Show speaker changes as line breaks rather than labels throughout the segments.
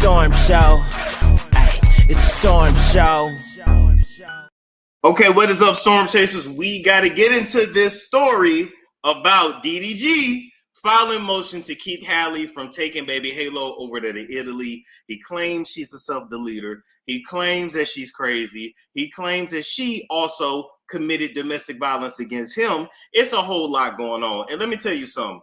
storm show. Ay, it's a storm show.
Okay, what is up, Storm Chasers? We got to get into this story about DDG filing motion to keep Halle from taking baby Halo over to Italy. He claims she's a self-deleter. He claims that she's crazy. He claims that she also committed domestic violence against him. It's a whole lot going on. And let me tell you something.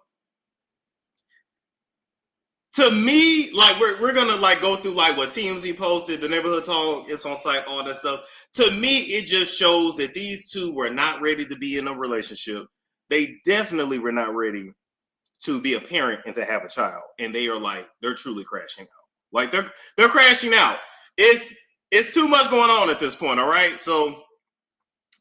To me, like we're gonna like go through like what TMZ posted, the neighborhood talk, it's on site, all that stuff. To me, it just shows that these two were not ready to be in a relationship. They definitely were not ready to be a parent and to have a child. And they are like, they're truly crashing out. Like they're crashing out. It's too much going on at this point. All right. So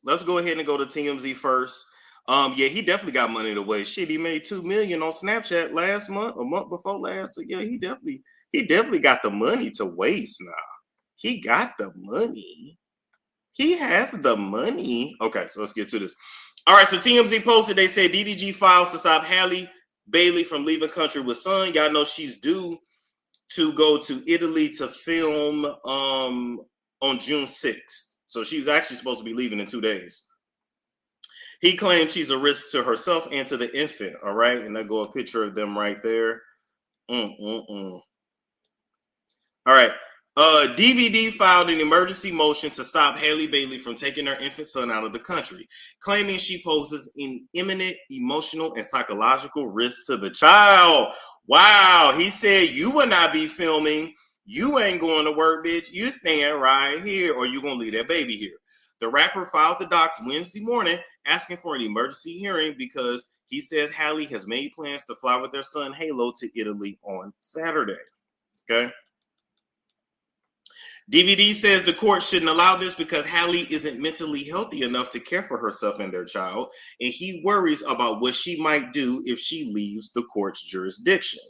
let's go ahead and go to TMZ first. Yeah, he definitely got money to waste. Shit, he made $2 million on Snapchat last month, a month before last. So yeah, he definitely got the money to waste now. He got the money. He has the money. Okay, so let's get to this. All right, so TMZ posted, they said DDG files to stop Halle Bailey from leaving country with son. Y'all know she's due to go to Italy to film on June 6th. So she's actually supposed to be leaving in 2 days. He claims she's a risk to herself and to the infant. All right. And I go a picture of them right there. All right. DVD filed an emergency motion to stop Halle Bailey from taking her infant son out of the country, claiming she poses an imminent emotional and psychological risk to the child. Wow. He said, you will not be filming. You ain't going to work, bitch. You staying right here or you going to leave that baby here. The rapper filed the docs Wednesday morning asking for an emergency hearing because he says Halle has made plans to fly with their son Halo to Italy on Saturday. Okay. DVD says the court shouldn't allow this because Halle isn't mentally healthy enough to care for herself and their child, and he worries about what she might do if she leaves the court's jurisdiction.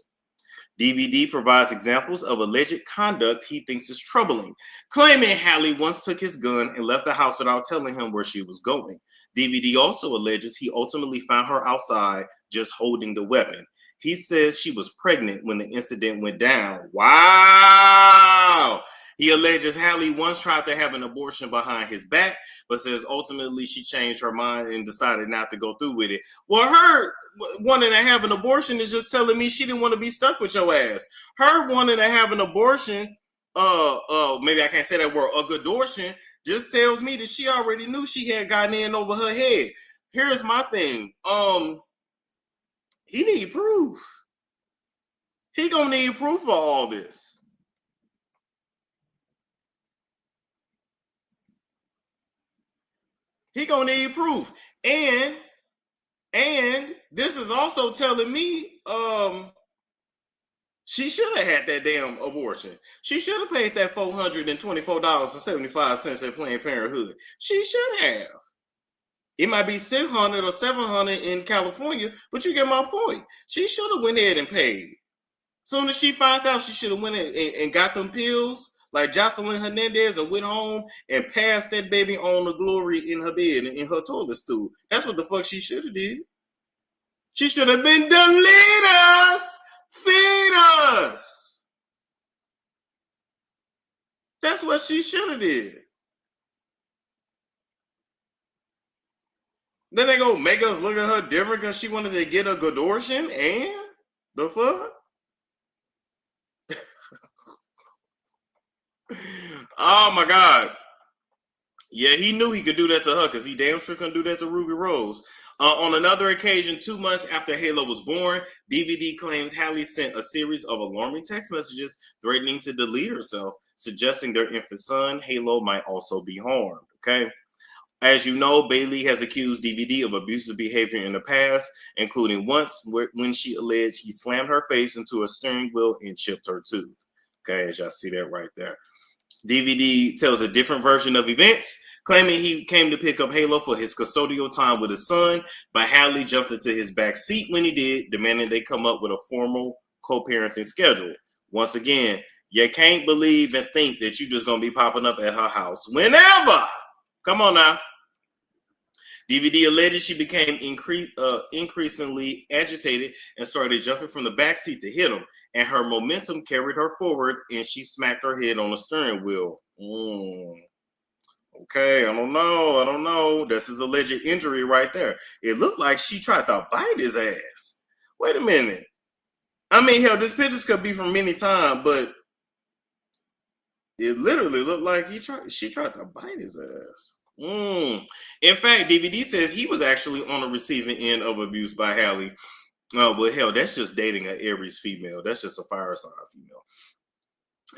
DVD provides examples of alleged conduct he thinks is troubling, claiming Halle once took his gun and left the house without telling him where she was going. DVD also alleges he ultimately found her outside just holding the weapon. He says she was pregnant when the incident went down. Wow! He alleges Halle once tried to have an abortion behind his back, but says ultimately she changed her mind and decided not to go through with it. Well, her wanting to have an abortion is just telling me she didn't want to be stuck with your ass. Her wanting to have an abortion, maybe I can't say that word, a goodortion, just tells me that she already knew she had gotten in over her head. Here's my thing. He need proof. He gonna need proof for all this. He gonna need proof. And this is also telling me she should have had that damn abortion. She should have paid that $424.75 at Planned Parenthood. She should have. It might be $600 or $700 in California, but you get my point. She should have went ahead and paid. Soon as she found out, she should have went and got them pills like Jocelyn Hernandez and went home and passed that baby on the glory in her bed and in her toilet stool. That's what the fuck she should have did. She should have been delete us, feed us. That's what she should have did. Then they go make us look at her different because she wanted to get a goodortion and the fuck? Oh my God. Yeah, he knew he could do that to her because he damn sure couldn't do that to Ruby Rose. On another occasion, 2 months after Halo was born, DVD claims Halle sent a series of alarming text messages threatening to delete herself, suggesting their infant son, Halo, might also be harmed. Okay. As you know, Bailey has accused DVD of abusive behavior in the past, including once when she alleged he slammed her face into a steering wheel and chipped her tooth. Okay, as y'all see that right there. DVD tells a different version of events, claiming he came to pick up Halo for his custodial time with his son, but Halle jumped into his back seat when he did, demanding they come up with a formal co-parenting schedule. Once again, you can't believe and think that you're just going to be popping up at her house whenever. Come on now. DVD alleged she became increasingly agitated and started jumping from the backseat to hit him, and her momentum carried her forward, and she smacked her head on the steering wheel. Okay, I don't know. That's his alleged injury right there. It looked like she tried to bite his ass. Wait a minute. I mean, hell, this pictures could be from any time, but it literally looked like she tried to bite his ass. In fact, DVD says he was actually on the receiving end of abuse by Halle. But hell, that's just dating an Aries female. That's just a fire sign female.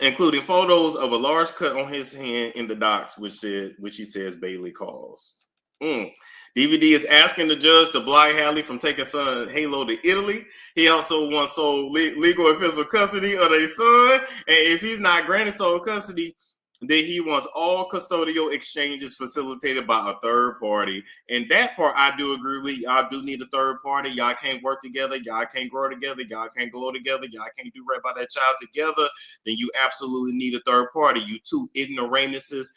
Including photos of a large cut on his hand in the docs, which he says Bailey caused. DVD is asking the judge to block Halle from taking son Halo to Italy. He also wants sole legal and physical custody of their son. And if he's not granted sole custody, then he wants all custodial exchanges facilitated by a third party. And that part I do agree with. Y'all do need a third party. Y'all can't work together. Y'all can't grow together. Y'all can't glow together. Y'all can't do right by that child together. Then you absolutely need a third party. You two ignoramuses.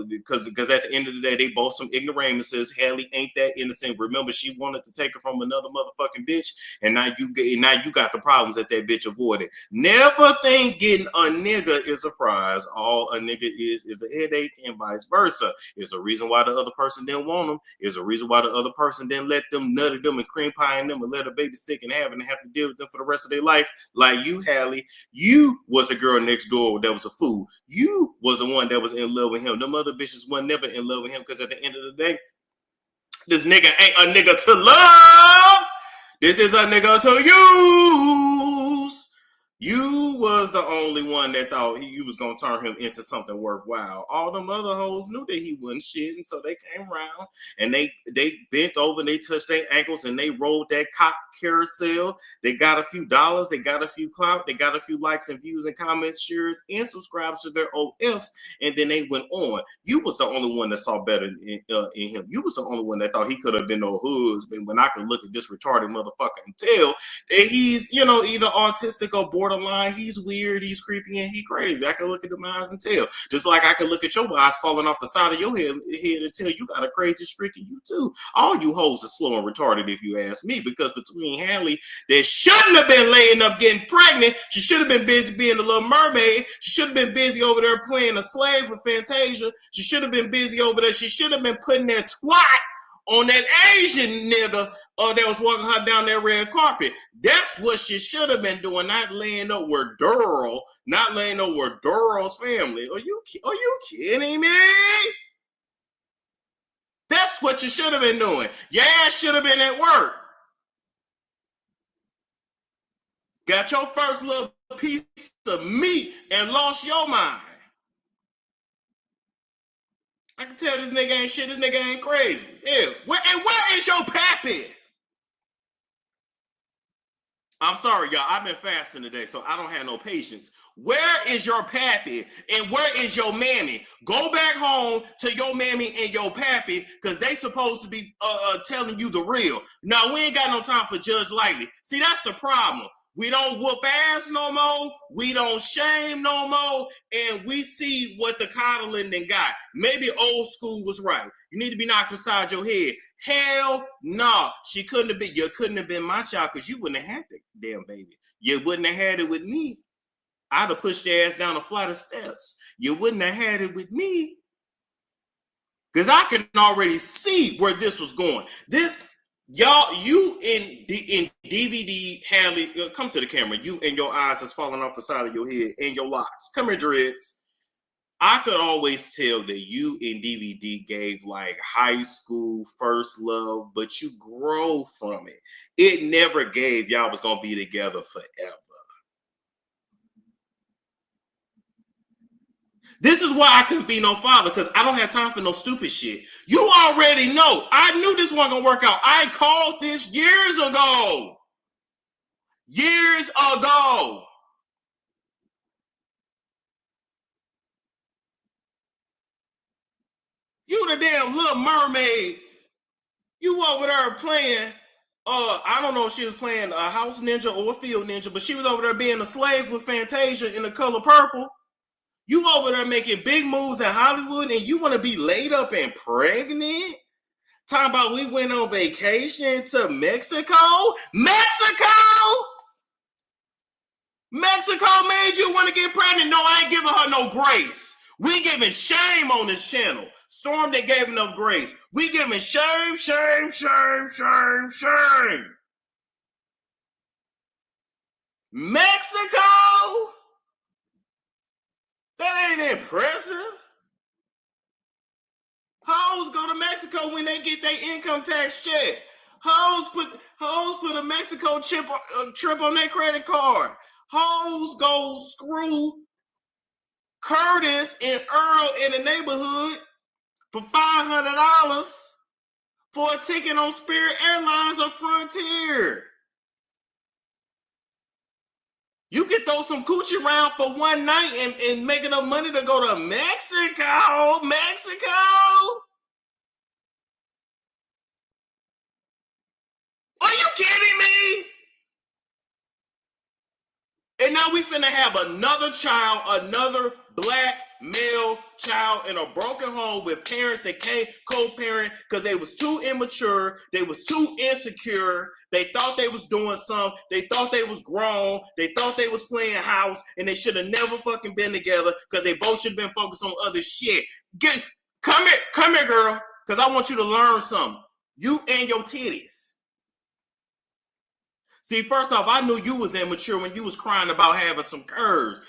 Because at the end of the day, they both some ignoramuses. Halle ain't that innocent. Remember, she wanted to take her from another motherfucking bitch. And now you got the problems that bitch avoided. Never think getting a nigga is a prize. All a nigga is a headache, and vice versa. It's a reason why the other person didn't want them. It's a reason why the other person didn't let them nutty them and cream pie in them and let a baby stick and have to deal with them for the rest of their life. Like you, Halle, you was the girl next door that was a fool. You was the one that was in love with him. Them other bitches were never in love with him because at the end of the day, this nigga ain't a nigga to love. This is a nigga to use. You was the only one that thought you was going to turn him into something worthwhile. All them other hoes knew that he wasn't shit, and so they came around and they bent over and they touched their ankles and they rolled that cock carousel. They got a few dollars, they got a few clout, they got a few likes and views and comments, shares, and subscribes to their OFs, and then they went on. You was the only one that saw better in him. You was the only one that thought he could have been no husband. When I could look at this retarded motherfucker and tell that he's, either autistic or borderline. He's weird, he's creepy, and he crazy. I can look at the eyes and tell. Just like I can look at your eyes falling off the side of your head and tell you got a crazy streak in you too. All you hoes are slow and retarded if you ask me, because between Halle, that shouldn't have been laying up getting pregnant. She should have been busy being a little mermaid. She should have been busy over there playing a slave with Fantasia. She should have been busy over there. She should have been putting that twat on that Asian nigga that was walking her down that red carpet. That's what she should have been doing, not laying up with Durrell, not laying up with Durrell's family. Are you kidding me? That's what you should have been doing. Your ass should have been at work. Got your first little piece of meat and lost your mind. I can tell this nigga ain't shit. This nigga ain't crazy. Yeah. Where is your pappy? I'm sorry, y'all. I've been fasting today, so I don't have no patience. Where is your pappy and where is your mammy? Go back home to your mammy and your pappy, because they supposed to be telling you the real. Now, we ain't got no time for Judge Lightly. See, that's the problem. We don't whoop ass no more. We don't shame no more. And we see what the coddling then got. Maybe old school was right. You need to be knocked beside your head. Hell no. You couldn't have been my child, because you wouldn't have had that damn baby. You wouldn't have had it with me. I'd have pushed your ass down a flight of steps. You wouldn't have had it with me. Because I can already see where this was going. Y'all, you in DVD, Halle, come to the camera. You and your eyes is falling off the side of your head and your locks. Come here, dreads. I could always tell that you in DVD gave like high school first love, but you grow from it. It never gave y'all was going to be together forever. This is why I couldn't be no father, because I don't have time for no stupid shit. You already know. I knew this wasn't going to work out. I called this years ago. Years ago. You the damn Little Mermaid. You over there playing, I don't know if she was playing a house ninja or a field ninja, but she was over there being a slave with Fantasia in the color purple. You over there making big moves in Hollywood, and you want to be laid up and pregnant? Talking about we went on vacation to Mexico. Mexico made you want to get pregnant. No, I ain't giving her no grace. We giving shame on this channel. Storm that gave enough grace. We giving shame. Mexico? That ain't impressive. Hoes go to Mexico when they get their income tax check. Hoes put a Mexico trip on their credit card. Hoes go screw Curtis and Earl in the neighborhood for $500 for a ticket on Spirit Airlines or Frontier. You can throw some coochie around for one night and make enough money to go to Mexico. Mexico? Are you kidding me? And now we finna have another child, another black male child in a broken home with parents that can't co-parent because they was too immature, they was too insecure, they thought they was doing something, they thought they was grown, they thought they was playing house, and they should have never fucking been together because they both should have been focused on other shit. Come here, girl, because I want you to learn something. You and your titties. See, first off, I knew you was immature when you was crying about having some curves.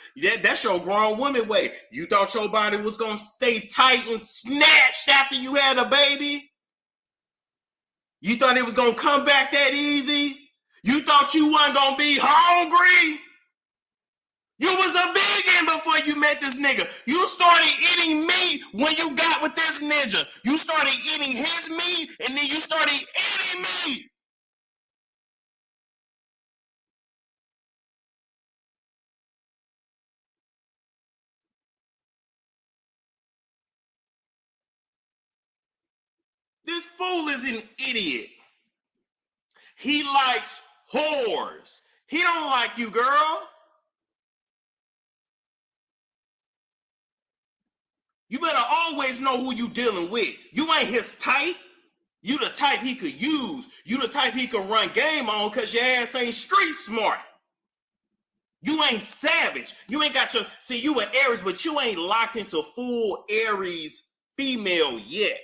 That's your grown woman way. You thought your body was going to stay tight and snatched after you had a baby? You thought it was going to come back that easy? You thought you wasn't going to be hungry? You was a vegan before you met this nigga. You started eating meat when you got with this ninja. You started eating his meat, and then you started eating meat. This fool is an idiot. He likes whores. He don't like you, girl. You better always know who you dealing with. You ain't his type. You the type he could use. You the type he could run game on because your ass ain't street smart. You ain't savage. You ain't got you an Aries, but you ain't locked into full Aries female yet.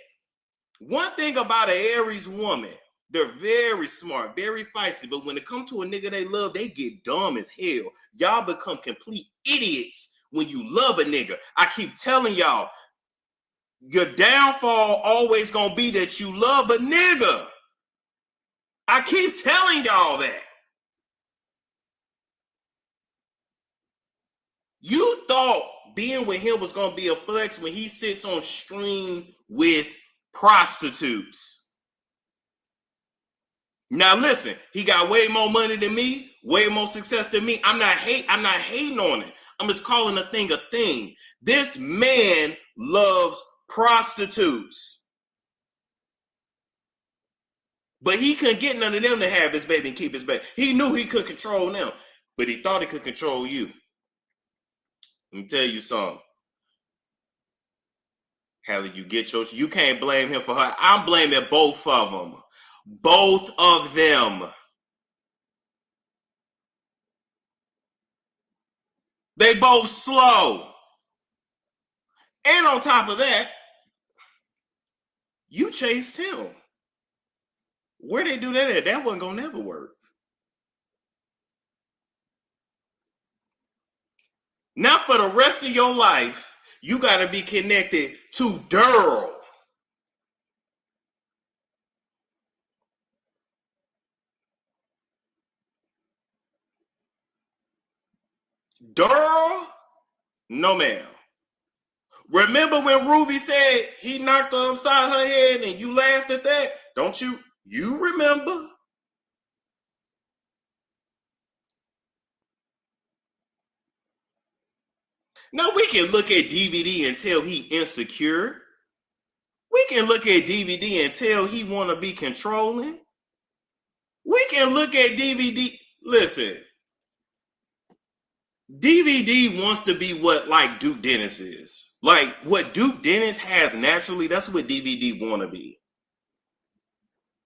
One thing about an Aries woman, they're very smart, very feisty, but when it comes to a nigga they love, they get dumb as hell. Y'all become complete idiots when you love a nigga. I keep telling y'all, your downfall always gonna be that you love a nigga. I keep telling y'all that. You thought being with him was gonna be a flex when he sits on stream with prostitutes. Now listen, he got way more money than me, way more success than me. I'm not hating on it. I'm just calling a thing a thing. This man loves prostitutes. But he couldn't get none of them to have his baby and keep his baby. He knew he could control them, but he thought he could control you. Let me tell you something. Halle, you can't blame him for her. I'm blaming both of them. Both of them. They both slow. And on top of that, you chased him. Where they do that at? That wasn't gonna never work. Now for the rest of your life, you gotta be connected to Daryl. Daryl? No, ma'am. Remember when Ruby said he knocked her upside her head and you laughed at that? Don't you? You remember? Now we can look at DVD and tell he insecure. We can look at DVD and tell he want to be controlling. We can look at DVD. Listen, DVD wants to be what like Duke Dennis is. Like what Duke Dennis has naturally, that's what DVD want to be.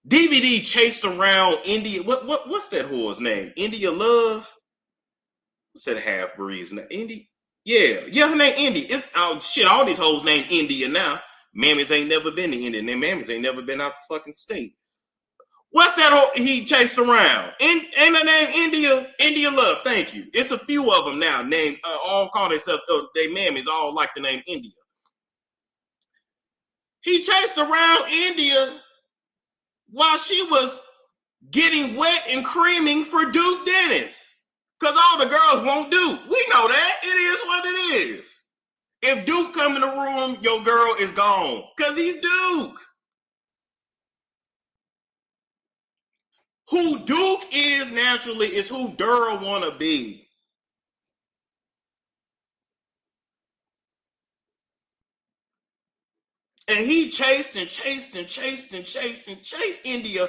DVD chased around India. What's that whore's name? India Love? What's that half breed's name? Indy? Yeah, her name Indy. It's shit, all these hoes named India now. Mammies ain't never been to India, and their mammies ain't never been out the fucking state. What's that he chased around? Ain't her name India? India Love, thank you. It's a few of them now named, all call themselves, they mammies all like the name India. He chased around India while she was getting wet and creaming for Duke Dennis. Because all the girls won't Duke. We know that. It is what it is. If Duke come in the room, your girl is gone. Because he's Duke. Who Duke is naturally is who Dura want to be. And he chased India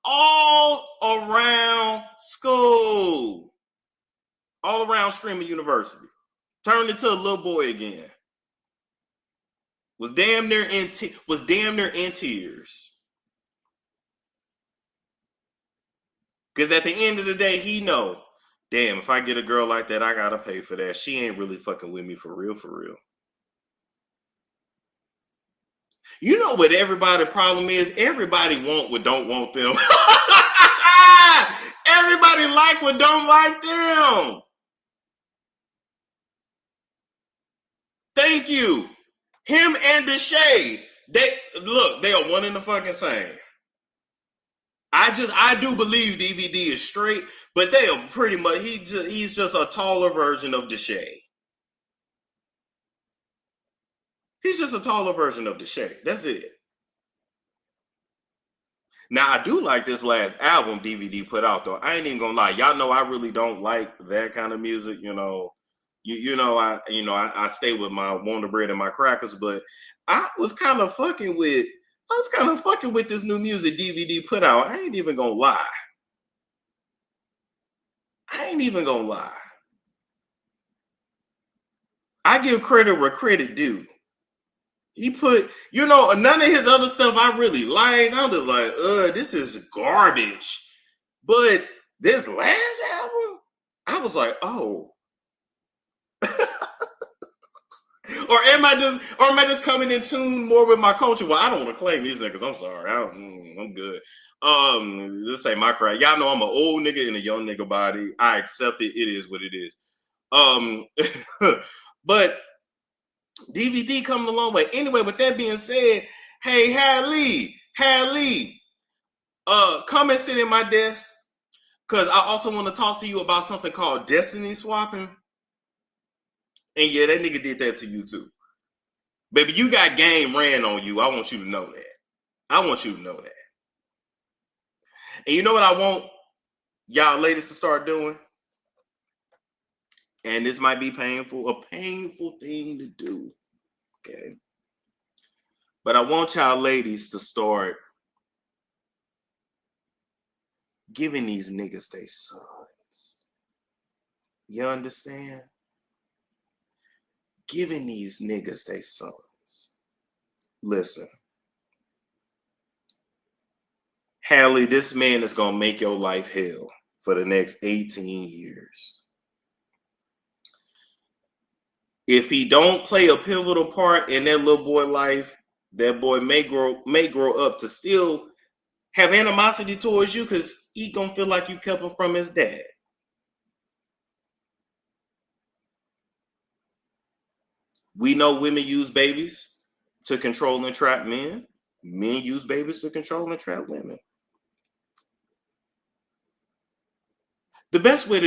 all around school. All around Streamer University. Turned into a little boy again. Was damn near in tears. Because at the end of the day, he know, damn, if I get a girl like that, I gotta pay for that. She ain't really fucking with me for real, for real. You know what everybody's problem is? Everybody want what don't want them. Everybody like what don't like them. Thank you. Him and Deshae, they are one and the fucking same. I do believe DVD is straight, but they are pretty much, he's just a taller version of Deshae. He's just a taller version of Deshae. That's it. Now, I do like this last album DVD put out, though. I ain't even gonna lie. Y'all know I really don't like that kind of music. You know, I stay with my Wonder Bread and my crackers, but I was kind of fucking with this new music DVD put out. I ain't even gonna lie. I give credit where credit due. He put, none of his other stuff I really liked. I'm just like, this is garbage. But this last album, I was like, oh. or am I just coming in tune more with my culture? Well, I don't want to claim these niggas. I'm sorry. I'm good. This ain't my crowd. Y'all know I'm an old nigga in a young nigga body. I accept it. It is what it is. But DVD coming a long way. Anyway, with that being said, hey, Halle, come and sit in my desk, because I also want to talk to you about something called destiny swapping. And yeah, that nigga did that to you too. Baby, you got game ran on you. I want you to know that. And you know what I want y'all ladies to start doing? And this might be a painful thing to do. Okay. But I want y'all ladies to start giving these niggas their sons. You understand? Giving these niggas their sons. Listen. Halle, this man is going to make your life hell for the next 18 years. If he don't play a pivotal part in that little boy life, that boy may grow up to still have animosity towards you, because he gonna feel like you kept him from his dad. We know women use babies to control and trap men. Men use babies to control and trap women. The best way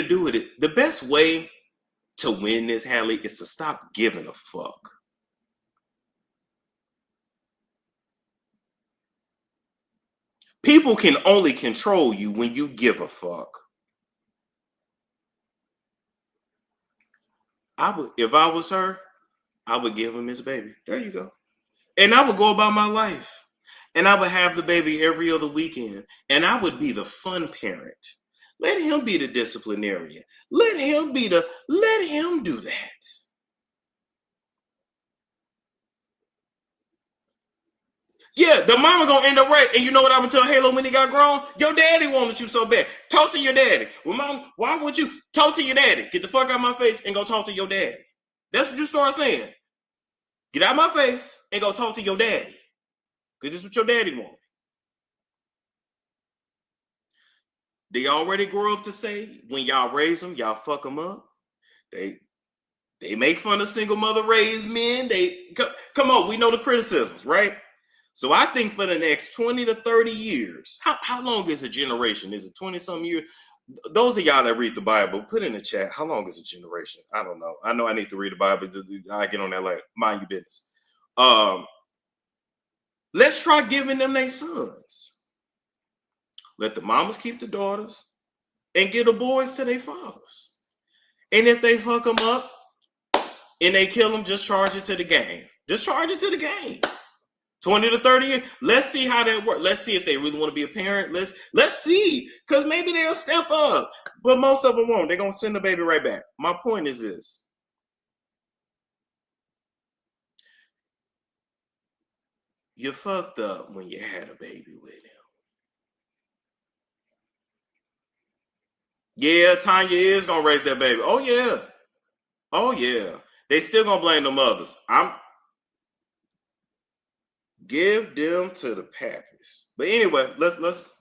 to win this, Halle, is to stop giving a fuck. People can only control you when you give a fuck. If I was her, I would give him his baby. There you go. And I would go about my life. And I would have the baby every other weekend. And I would be the fun parent. Let him be the disciplinarian. Let him do that. Yeah, the mama gonna end up right. And you know what I would tell Halo when he got grown? Your daddy wanted you so bad. Talk to your daddy. Well, mom, why would you talk to your daddy? Get the fuck out of my face and go talk to your daddy. That's what you start saying. Get out of my face and go talk to your daddy. Because this is what your daddy wants. They already grew up to say when y'all raise them, y'all fuck them up. They make fun of single mother raised men. They come on, we know the criticisms, right? So I think for the next 20 to 30 years, how long is a generation? Is it 20 some years? Those of y'all that read the Bible, put in the chat, how long is a generation? I don't know. I know I need to read the Bible. I get on that later. Mind your business. Let's try giving them their sons. Let the mamas keep the daughters and give the boys to their fathers. And if they fuck them up and they kill them, just charge it to the game. Just charge it to the game. 20 to 30 years. Let's see how that works. Let's see if they really want to be a parent. Let's see. Because maybe they'll step up. But most of them won't. They're going to send the baby right back. My point is this. You fucked up when you had a baby with him. Yeah, Tanya is going to raise that baby. Oh, yeah. Oh, yeah. They still going to blame the mothers. Give them to the pappies. But anyway, let's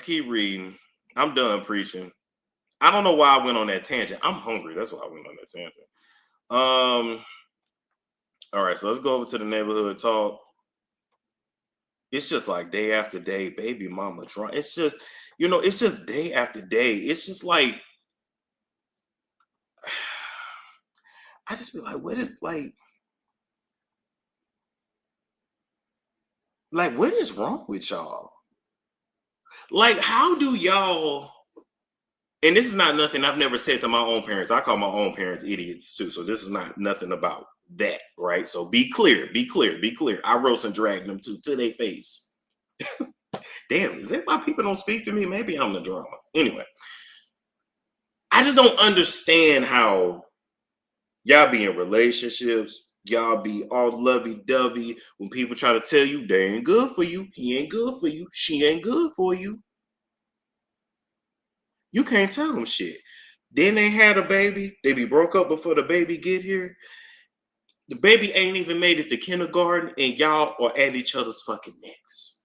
keep reading. I'm done preaching. I don't know why I went on that tangent. I'm hungry. That's why I went on that tangent. All right, so let's go over to the neighborhood talk. It's just like day after day, baby mama drunk. It's just, it's just day after day. It's just like, I just be like, what is what is wrong with y'all? Like, how do y'all? And this is not nothing I've never said to my own parents. I call my own parents idiots too. So this is not nothing about that, right? So be clear. I roast and drag them to their face. Damn, is that why people don't speak to me? Maybe I'm the drama. Anyway, I just don't understand how y'all be in relationships. Y'all be all lovey-dovey when people try to tell you they ain't good for you. He ain't good for you. She ain't good for you. You can't tell them shit. Then they had a baby. They be broke up before the baby get here. The baby ain't even made it to kindergarten, and y'all are at each other's fucking necks.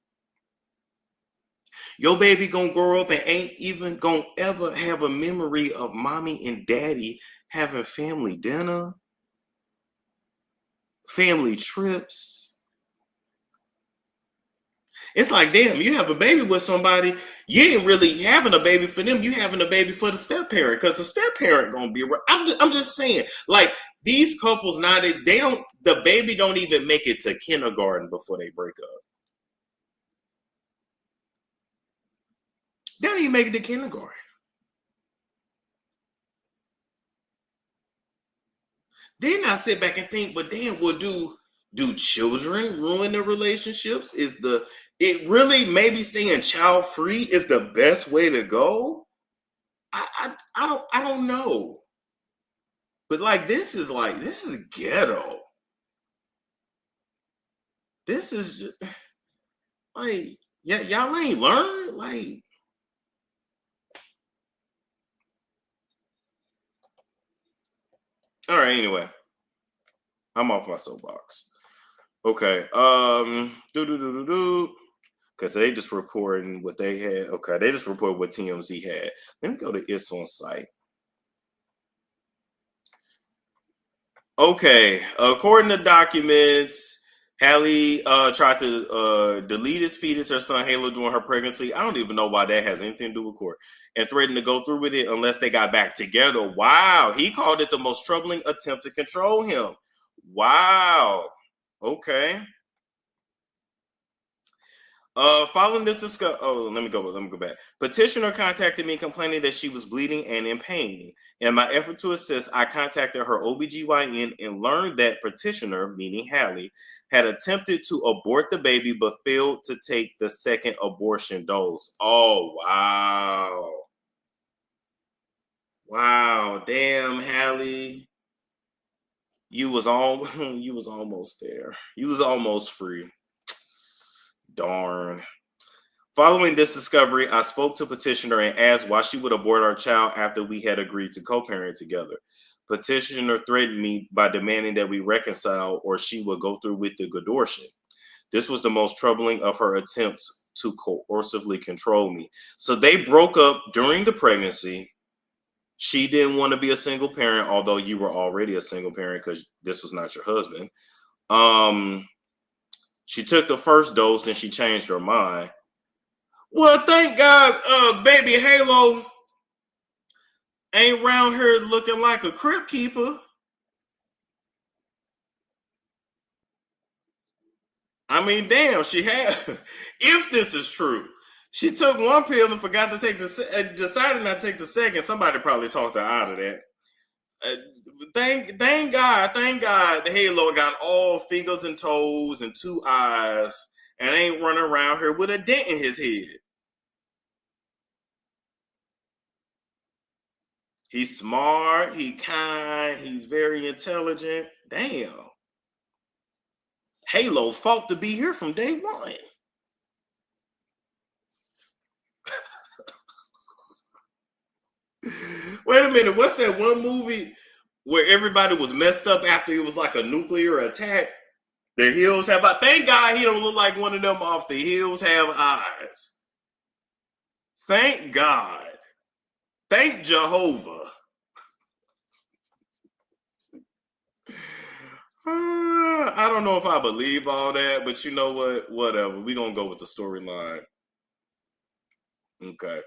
Your baby gonna grow up and ain't even gonna ever have a memory of mommy and daddy having family dinner, family trips. It's like, damn, you have a baby with somebody, you ain't really having a baby for them, you having a baby for the step parent, because the step parent gonna be around. I'm just saying, like, these couples nowadays, the baby don't even make it to kindergarten before they break up. They don't even make it to kindergarten. Then I sit back and think, but damn, well, do children ruin their relationships? It really maybe staying child free is the best way to go? I don't know. But like this is ghetto. This is just, like, yeah, y'all ain't learned. Like, all right, anyway. I'm off my soapbox. Okay. Because they just reporting what they had. Okay, they just reported what TMZ had. Let me go to its on site. Okay, according to documents, Halle tried to delete his fetus, her son Halo, during her pregnancy. I don't even know why that has anything to do with court. And threatened to go through with it unless they got back together. Wow, he called it the most troubling attempt to control him. Wow. Okay. Following this discussion, let me go back. Petitioner contacted me complaining that she was bleeding and in pain. In my effort to assist, I contacted her OBGYN and learned that petitioner, meaning Halle, had attempted to abort the baby but failed to take the second abortion dose. Oh, wow. Wow, damn, Halle. You was almost there. You was almost free. Darn. Following this discovery, I spoke to petitioner and asked why she would abort our child after we had agreed to co-parent together. Petitioner threatened me by demanding that we reconcile or she would go through with the abortion. This was the most troubling of her attempts to coercively control me. So they broke up during the pregnancy. She didn't want to be a single parent, although you were already a single parent because this was not your husband. She took the first dose and she changed her mind. Well, thank God, baby Halo ain't around here looking like a crypt keeper. I mean, damn, she had. If this is true, she took one pill and forgot to take decided not to take the second. Somebody probably talked her out of that. Thank God, the Halo got all fingers and toes and 2 eyes and ain't running around here with a dent in his head. He's smart, he kind, he's very intelligent. Damn. Halo fought to be here from day one. Wait a minute, what's that one movie where everybody was messed up after it was like a nuclear attack? The Hills Have Eyes. Thank God he don't look like one of them off The Hills Have Eyes. Thank God. Thank Jehovah. I don't know if I believe all that, but you know what? Whatever. We're going to go with the storyline. Okay.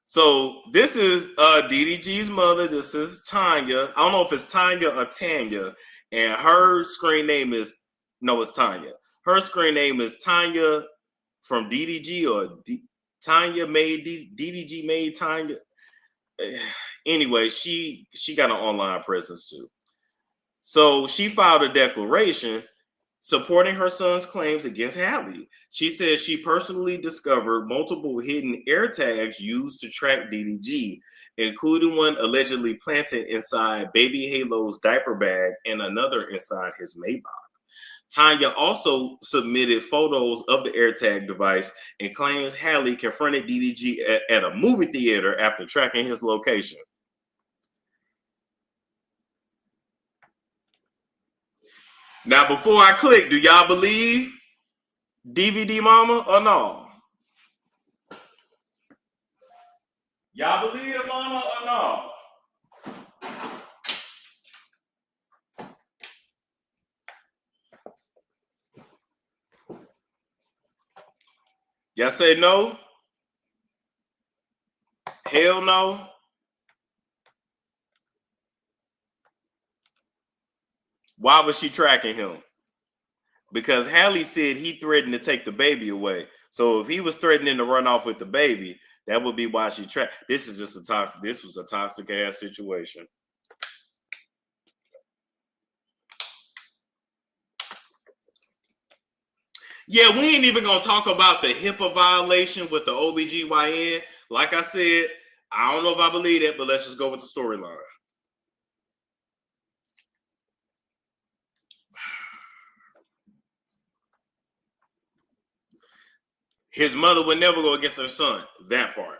So this is DDG's mother. This is Tanya. I don't know if it's Tanya or Tanya. And her screen name is, no, it's Tanya. Her screen name is Tanya from DDG or Tanya made DDG made Tanya. Anyway, she got an online presence too. So she filed a declaration supporting her son's claims against Halle. She says she personally discovered multiple hidden air tags used to track DDG, including one allegedly planted inside baby Halo's diaper bag and another inside his Maybach. Tanya also submitted photos of the AirTag device and claims Halle confronted DDG at a movie theater after tracking his location. Now, before I click, do y'all believe DVD Mama or no? Y'all believe the mama or no? Y'all say no? Hell no? Why was she tracking him? Because Halle said he threatened to take the baby away. So if he was threatening to run off with the baby, that would be why she tracked. This was a toxic ass situation. Yeah, we ain't even gonna talk about the HIPAA violation with the OBGYN. Like I said, I don't know if I believe it, but let's just go with the storyline. His mother would never go against her son. That part.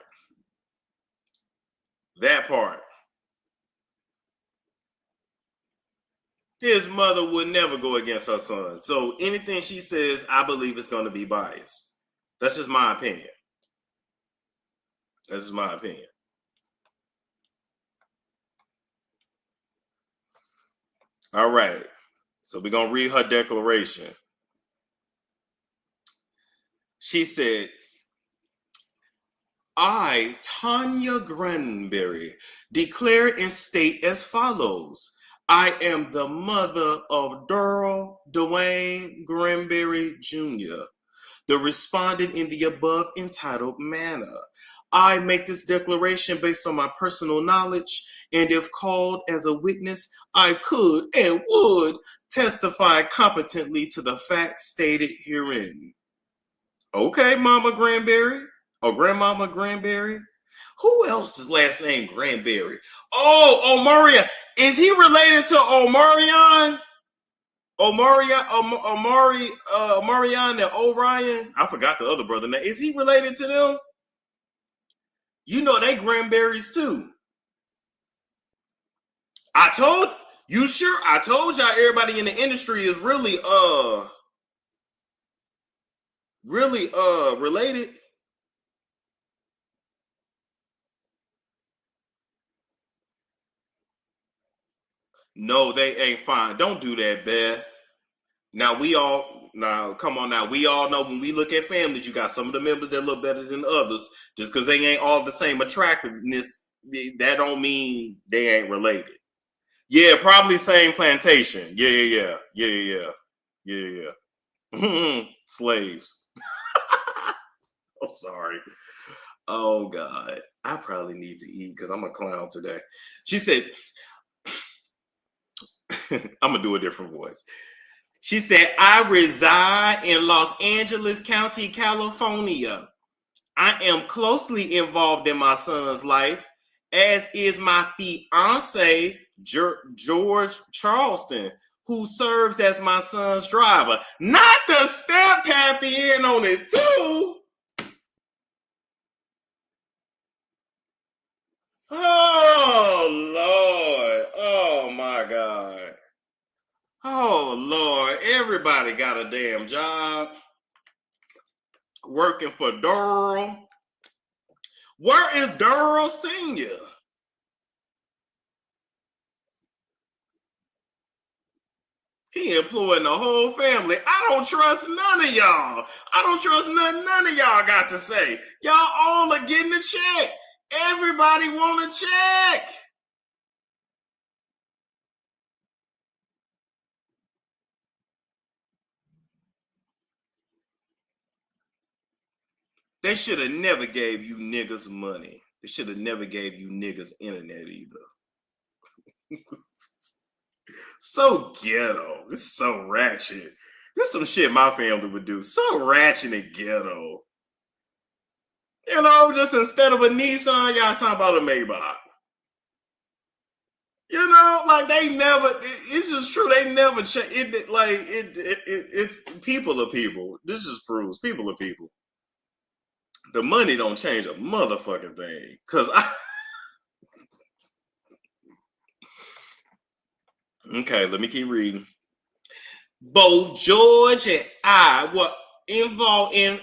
His mother would never go against her son. So anything she says, I believe is going to be biased. That's just my opinion. All right. So we're going to read her declaration. She said, I, Tanya Granberry, declare and state as follows. I am the mother of Daryl Dwayne Granberry Jr., the respondent in the above entitled manner. I make this declaration based on my personal knowledge, and if called as a witness, I could and would testify competently to the facts stated herein. Okay, Mama Granberry, or Grandmama Granberry. Who else's last name Granberry? Oh, Omarion. Is he related to Omarion? Omarion and Orion? I forgot the other brother name. Is he related to them? You know they Granberries too. I told you sure. I told y'all everybody in the industry is really related. No, they ain't fine. Don't do that, Beth. Now come on now. We all know when we look at families, you got some of the members that look better than others. Just because they ain't all the same attractiveness, that don't mean they ain't related. Yeah, probably same plantation. Yeah. Slaves. I'm sorry. Oh God. I probably need to eat because I'm a clown today. She said, I'm gonna do a different voice. She said, I reside in Los Angeles County, California. I am closely involved in my son's life, as is my fiance, George Charleston, who serves as my son's driver. Not the step happy in on it, too. Oh, Lord. Oh, my God. Oh, Lord. Everybody got a damn job. Working for Durrell. Where is Durrell Sr.? He employing the whole family. I don't trust none of y'all. I don't trust none of y'all got to say. Y'all all are getting a check. Everybody want a check. They should have never gave you niggas money. They should have never gave you niggas internet either. So ghetto. It's so ratchet. This is some shit my family would do. So ratchet and ghetto. You know, just instead of a Nissan, y'all talking about a Maybach. You know, like they never. It's just true. They never change. It's people are people. This just proves people are people. The money don't change a motherfucking thing. Okay, let me keep reading. Both George and I were involved in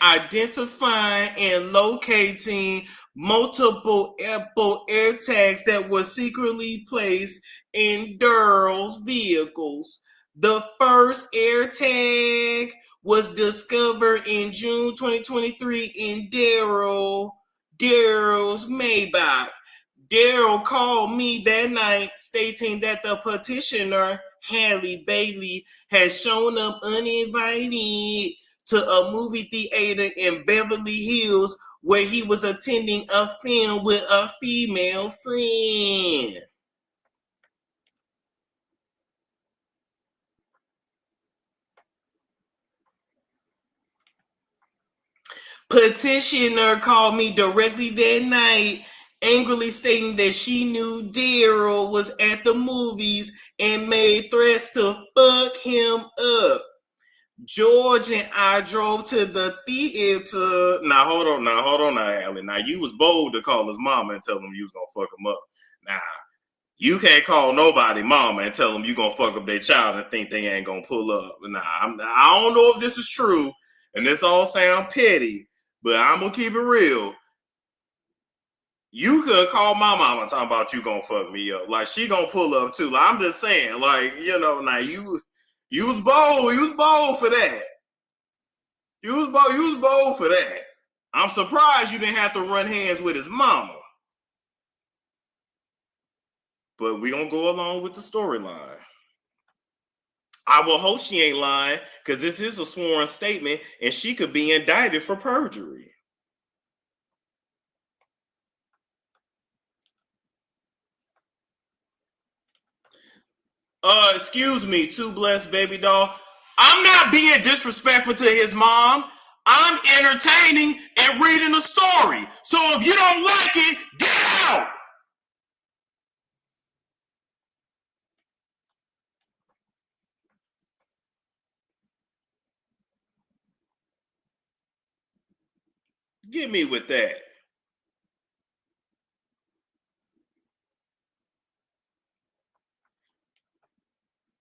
identifying and locating multiple Apple AirTags that were secretly placed in Durrell's vehicles. The first AirTag was discovered in June 2023 in Daryl's Maybach. Daryl called me that night stating that the petitioner, Halle Bailey, had shown up uninvited to a movie theater in Beverly Hills where he was attending a film with a female friend. Petitioner called me directly that night, angrily stating that she knew Daryl was at the movies and made threats to fuck him up. George and I drove to the theater. Now hold on, Allie. Now you was bold to call his mama and tell him you was gonna fuck him up. Now you can't call nobody mama and tell them you gonna fuck up their child and think they ain't gonna pull up. Nah, I don't know if this is true, and this all sound petty, but I'm gonna keep it real. You could call my mama talking about you gonna fuck me up. Like she gonna pull up too. Like, I'm just saying, like, you know, now you was bold for that. You was bold for that. I'm surprised you didn't have to run hands with his mama. But we gonna go along with the storyline. I will hope she ain't lying, because this is a sworn statement and she could be indicted for perjury. Excuse me, too blessed baby doll. I'm not being disrespectful to his mom. I'm entertaining and reading a story. So if you don't like it, get out. Get me with that.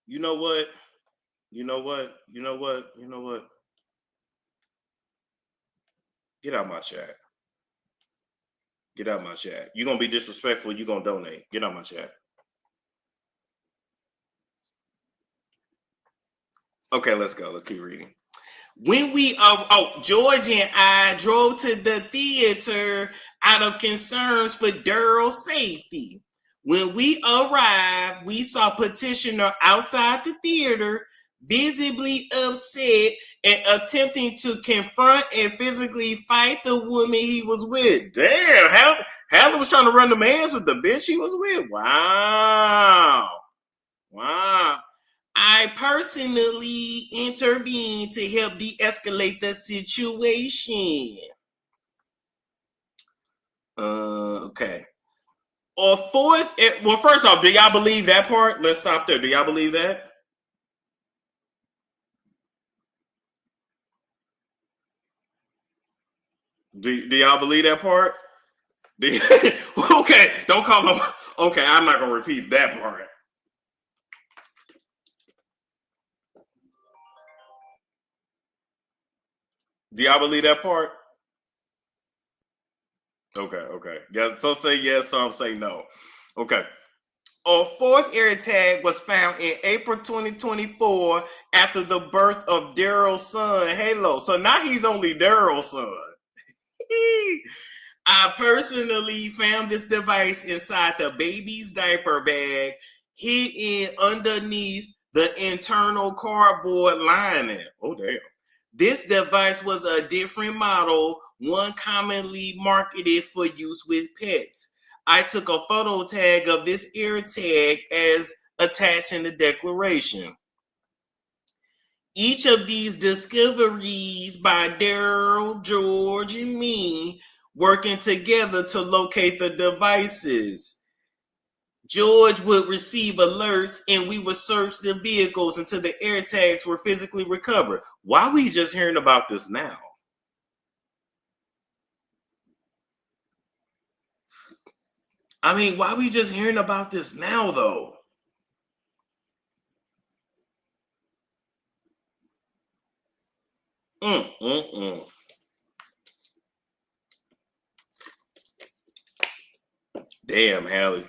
You know what? You know what? You know what? You know what? Get out my chat. Get out my chat. You're gonna be disrespectful, you're gonna donate. Get out my chat. Okay, let's go. Let's keep reading. When we George and I drove to the theater out of concerns for Daryl's safety. When we arrived, we saw petitioner outside the theater, visibly upset and attempting to confront and physically fight the woman he was with. Damn, Halle was trying to run the mans with the bitch he was with. Wow. Wow. I personally intervened to help de-escalate the situation. Okay. Or fourth, well, first off, do y'all believe that part? Let's stop there. Do y'all believe that? Do y'all believe that part? Okay, don't call them. Okay, I'm not gonna repeat that part. Do y'all believe that part? Okay. Yeah, some say yes, some say no. Okay. A fourth air tag was found in April 2024 after the birth of Daryl's son, Halo. So now he's only Daryl's son. I personally found this device inside the baby's diaper bag, hidden underneath the internal cardboard lining. Oh, damn. This device was a different model, one commonly marketed for use with pets. I took a photo tag of this ear tag as attached in the declaration. Each of these discoveries by Daryl, George, and me working together to locate the devices. George would receive alerts and we would search the vehicles until the air tags were physically recovered. Why are we just hearing about this now? I mean, why are we just hearing about this now, though? Mm, mm, mm. Damn, Halle.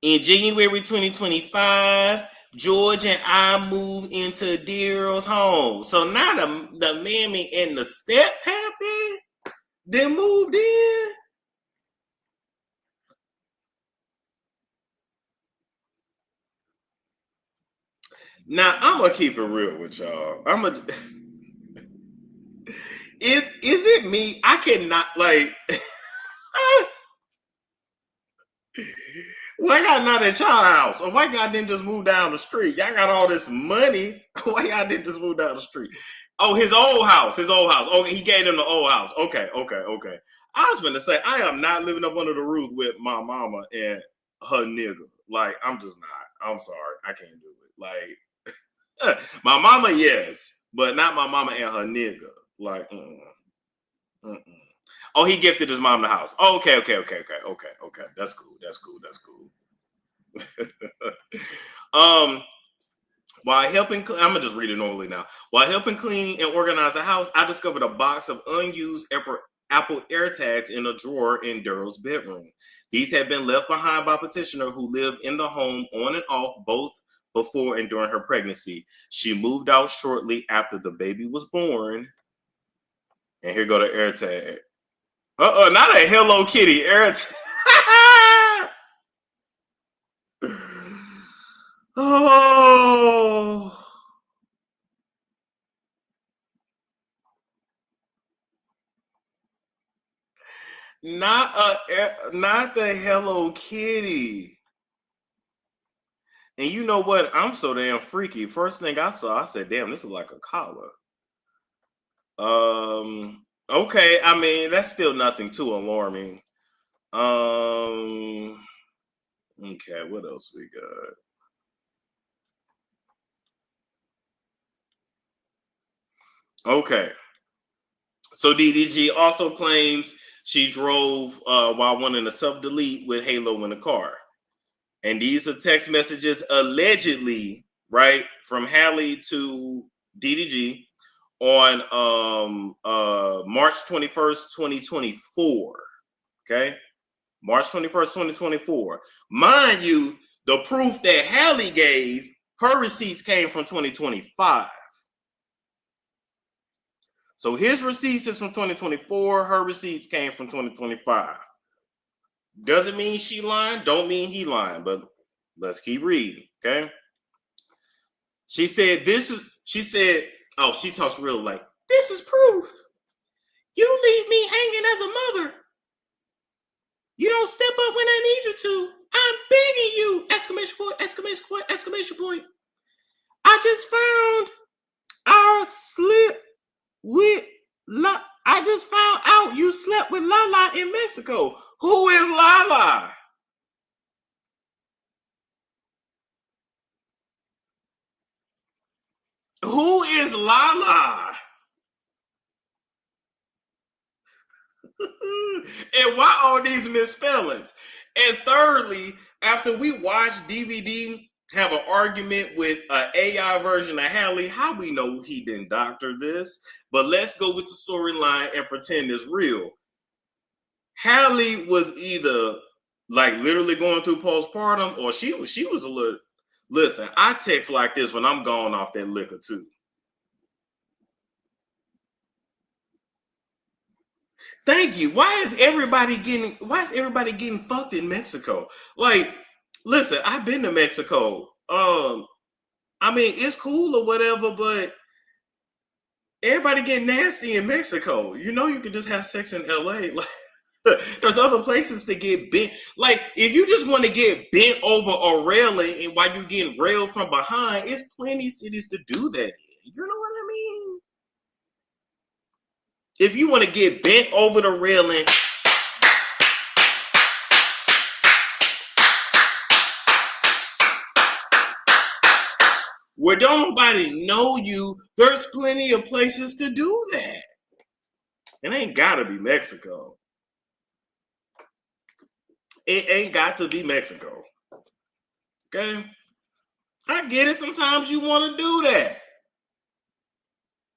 In January 2025, George and I moved into Daryl's home. So now the mammy and the step happy, then moved in. Now I'm gonna keep it real with y'all. Is it me? I cannot like. Why y'all not at y'all house? Or why y'all didn't just move down the street? Y'all got all this money. Why y'all didn't just move down the street? Oh, his old house. His old house. Okay, he gave him the old house. Okay. I was gonna say I am not living up under the roof with my mama and her nigga. Like, I'm just not. I'm sorry. I can't do it. Like my mama, yes, but not my mama and her nigga. Like, mm-mm. Oh, he gifted his mom the house. Okay. That's cool. While helping, I'm gonna just read it normally now. While helping clean and organize the house, I discovered a box of unused Apple AirTags in a drawer in Daryl's bedroom. These had been left behind by petitioner who lived in the home on and off both before and during her pregnancy. She moved out shortly after the baby was born. And here go the AirTag. Not a Hello Kitty AirTag. Oh. Not the Hello Kitty. And you know what? I'm so damn freaky. First thing I saw, I said, damn, this is like a collar. Okay, I mean, that's still nothing too alarming. Okay, what else we got? Okay. So DDG also claims she drove while wanting to self-delete with Halo in the car. And these are text messages allegedly, right, from Halle to DDG on March 21st, 2024. Okay. March 21st, 2024. Mind you, the proof that Halle gave, her receipts came from 2025. So his receipts is from 2024. Her receipts came from 2025. Doesn't mean she lying. Don't mean he lying. But let's keep reading. Okay. She said this is. She said, "Oh, she talks real like this is proof. You leave me hanging as a mother. You don't step up when I need you to. I'm begging you!" Exclamation point! Exclamation point! Exclamation point! I just found our slip with I just found out you slept with Lala in Mexico. Who is Lala? Who is Lala? And why all these misspellings? And thirdly, after we watch DVD have an argument with an AI version of Halle, how we know he didn't doctor this? But let's go with the storyline and pretend it's real. Halle was either like literally going through postpartum, or she was a little. Listen, I text like this when I'm gone off that liquor too. Thank you. Why is everybody getting fucked in Mexico? Like, listen, I've been to Mexico. I mean, it's cool or whatever, but everybody get nasty in Mexico. You know, you can just have sex in LA. Like, there's other places to get bent. Like, if you just want to get bent over a railing and while you're getting railed from behind, it's plenty cities to do that in. You know what I mean? If you want to get bent over the railing, where don't nobody know you, there's plenty of places to do that. It ain't gotta be Mexico. It ain't got to be Mexico. Okay? I get it. Sometimes you want to do that.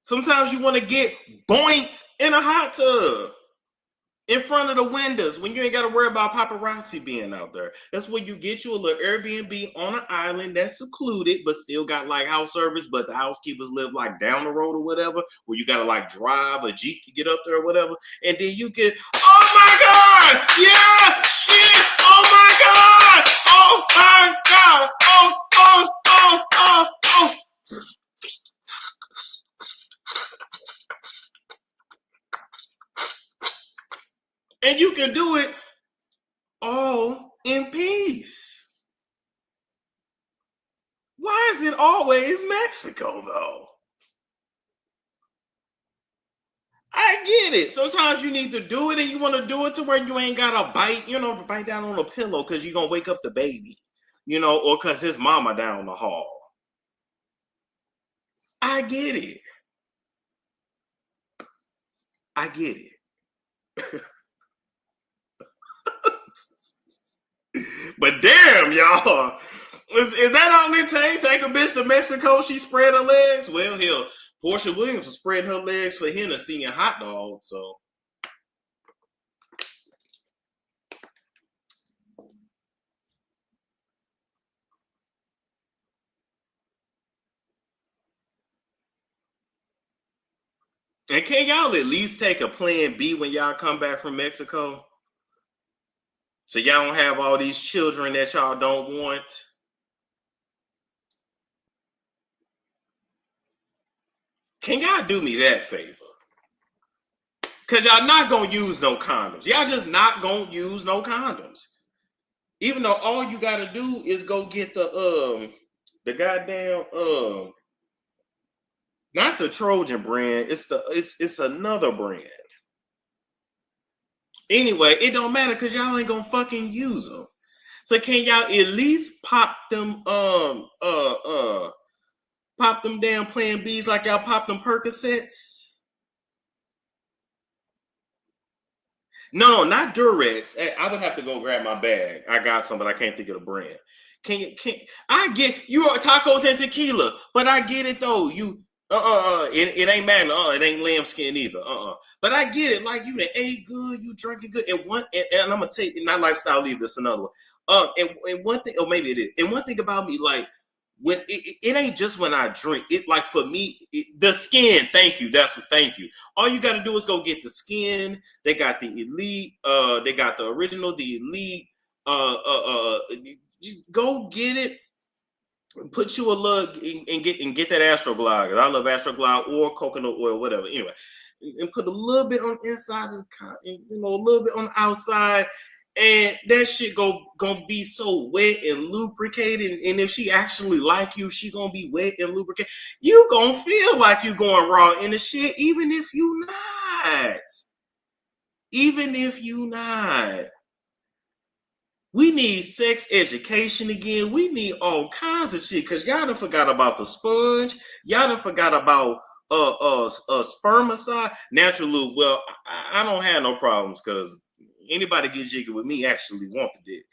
Sometimes you want to get boinked in a hot tub in front of the windows when you ain't got to worry about paparazzi being out there. That's when you get you a little Airbnb on an island that's secluded, but still got like house service, but the housekeepers live like down the road or whatever, where you got to like drive a Jeep to get up there or whatever. And then you get, oh my God, yeah, shit, oh my God, oh my God, oh, oh, oh, oh, oh. And you can do it all in peace. Why is it always Mexico, though? I get it. Sometimes you need to do it and you want to do it to where you ain't got to bite down on a pillow because you're going to wake up the baby, or because his mama down the hall. I get it. I get it. But damn, y'all. Is that all it takes? Take a bitch to Mexico, she spread her legs? Well, hell, Portia Williams was spreading her legs for Hennessy and hot dog, so. And can y'all at least take a plan B when y'all come back from Mexico? So y'all don't have all these children that y'all don't want? Can y'all do me that favor? Because y'all not going to use no condoms. Y'all just not going to use no condoms. Even though all you gotta do is go get the goddamn not the Trojan brand, it's another brand. Anyway, it don't matter because y'all ain't gonna fucking use them. So can y'all at least pop them damn Plan Bs like y'all pop them Percocets? No, not Durex. I would have to go grab my bag. I got some, but I can't think of the brand. Can I get you are tacos and tequila? But I get it though. It ain't man. It ain't lambskin either. But I get it. Like you done ate good, you drinking good, and I'm gonna take not lifestyle either. It's another one. And one thing, or maybe it is. And one thing about me, like when it ain't just when I drink. It like for me, the skin. Thank you. Thank you. All you got to do is go get the skin. They got the elite. They got the original, the elite. Go get it. Put you a lug and get that Astroglide. I love Astroglide or coconut oil, whatever. Anyway, and put a little bit on the inside, a little bit on the outside, and that shit gonna be so wet and lubricated. And if she actually like you, she gonna be wet and lubricated. You gonna feel like you going raw in the shit, even if you not. Even if you not. We need sex education again. We need all kinds of shit because y'all done forgot about the sponge. Y'all done forgot about spermicide, natural lube. Well, I don't have no problems because anybody get jiggy with me actually wanted it.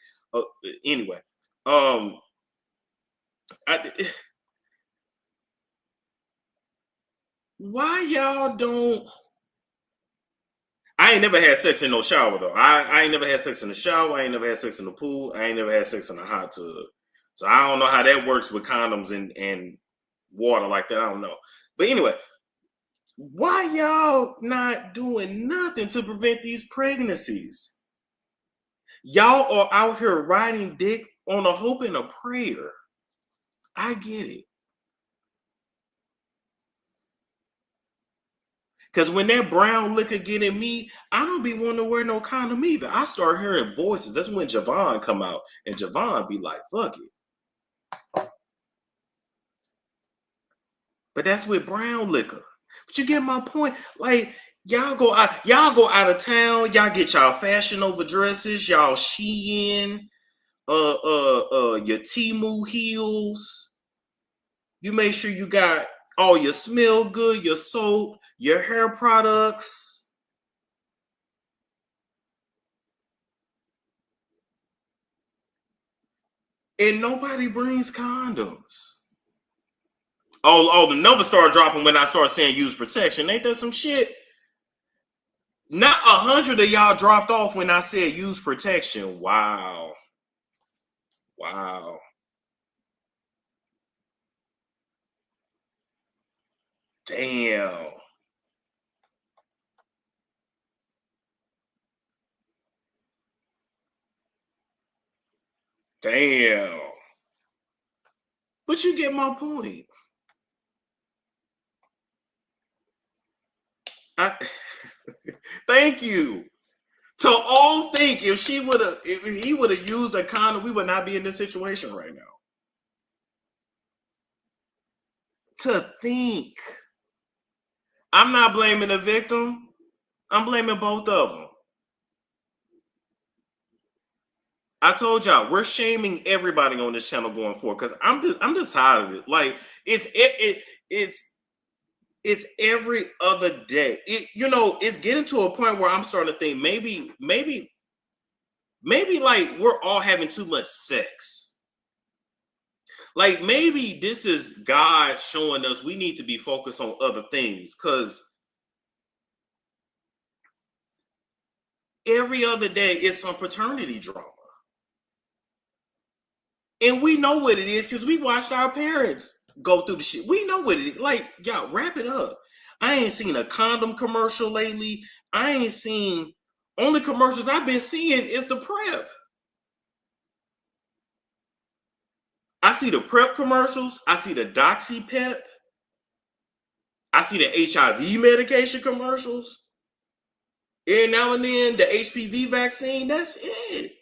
Anyway, why y'all don't? I ain't never had sex in no shower though. I ain't never had sex in the shower. I ain't never had sex in the pool. I ain't never had sex in a hot tub. So I don't know how that works with condoms and water like that. I don't know. But anyway, why y'all not doing nothing to prevent these pregnancies? Y'all are out here riding dick on a hope and a prayer. I get it. Because when that brown liquor get in me, I don't be wanting to wear no condom either. I start hearing voices. That's when Javon come out. And Javon be like, fuck it. But that's with brown liquor. But you get my point. Like, y'all go out of town, y'all get y'all Fashion Over dresses, y'all Shein, your Temu heels. You make sure you got all your smell good, your soap, your hair products. And nobody brings condoms. Oh, the numbers start dropping when I start saying use protection. Ain't that some shit? Not 100 of y'all dropped off when I said use protection. Wow. Damn. But you get my point. Thank you. To all think if he would have used a condom, we would not be in this situation right now. To think. I'm not blaming the victim. I'm blaming both of them. I told y'all we're shaming everybody on this channel going forward because I'm just tired of it. Like it's every other day. It's getting to a point where I'm starting to think maybe like we're all having too much sex. Like maybe this is God showing us we need to be focused on other things because every other day it's some paternity drama. And we know what it is because we watched our parents go through the shit. We know what it is. Like, y'all, wrap it up. I ain't seen a condom commercial lately. I ain't seen only commercials I've been seeing is the PrEP. I see the PrEP commercials. I see the Doxy Pep. I see the HIV medication commercials. And now and then the HPV vaccine. That's it.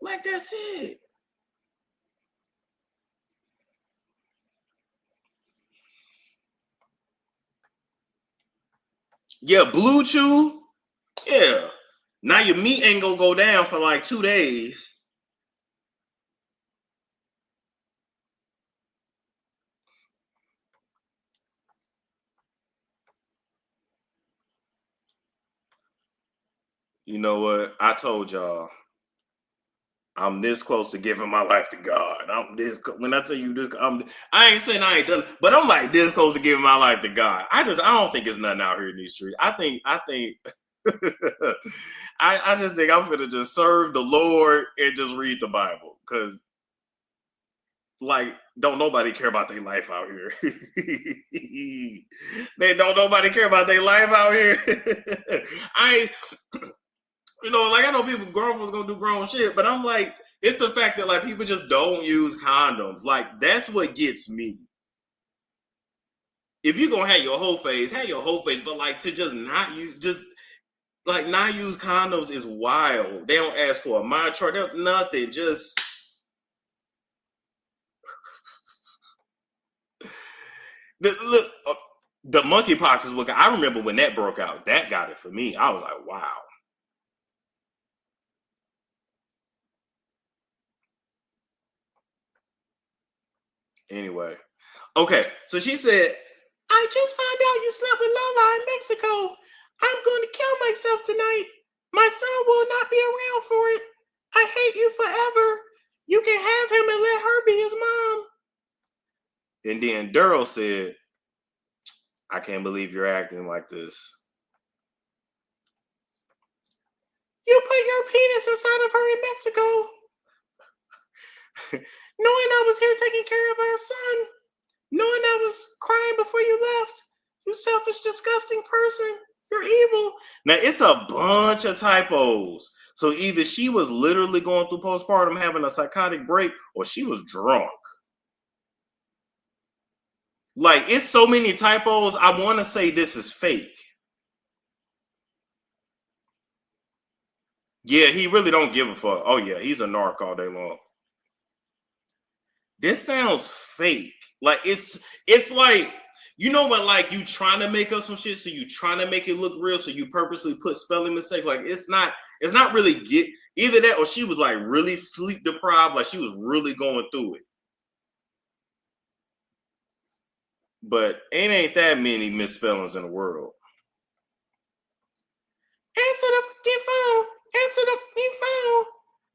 Like, that's it. Yeah, Blue Chew. Yeah. Now your meat ain't gonna go down for like 2 days. You know what? I told y'all, I'm this close to giving my life to God. I'm this. When I tell you this, I ain't saying I ain't done it, but I'm like this close to giving my life to God. I don't think it's nothing out here in these streets. I think, I just think I'm gonna just serve the Lord and just read the Bible, because like, don't nobody care about their life out here. They don't nobody care about their life out here. I like, I know people, grown folks gonna do grown shit, but I'm like, it's the fact that like people just don't use condoms. Like, that's what gets me. If you're gonna have your whole face, have your whole face, but like to just not use, just like not use condoms is wild. They don't ask for a mind chart, nothing. Just look. The monkeypox is what I remember when that broke out. That got it for me. I was like, wow. Anyway, okay. So she said, I just found out you slept with Lola in Mexico. I'm going to kill myself tonight. My son will not be around for it. I hate you forever. You can have him and let her be his mom. And then Daryl said, I can't believe you're acting like this. You put your penis inside of her in Mexico, knowing I was here taking care of our son, knowing I was crying before you left. You selfish, disgusting person. You're evil. Now, it's a bunch of typos. So either she was literally going through postpartum having a psychotic break, or she was drunk. Like, it's so many typos. I want to say this is fake. Yeah, he really don't give a fuck. Oh yeah, he's a narc all day long. This sounds fake. Like, it's like, you know what, like, you trying to make up some shit, so you trying to make it look real, so you purposely put spelling mistakes. Like, it's not really get either that, or she was like really sleep deprived, like she was really going through it. But ain't that many misspellings in the world. Answer the fucking phone. Answer the fucking phone.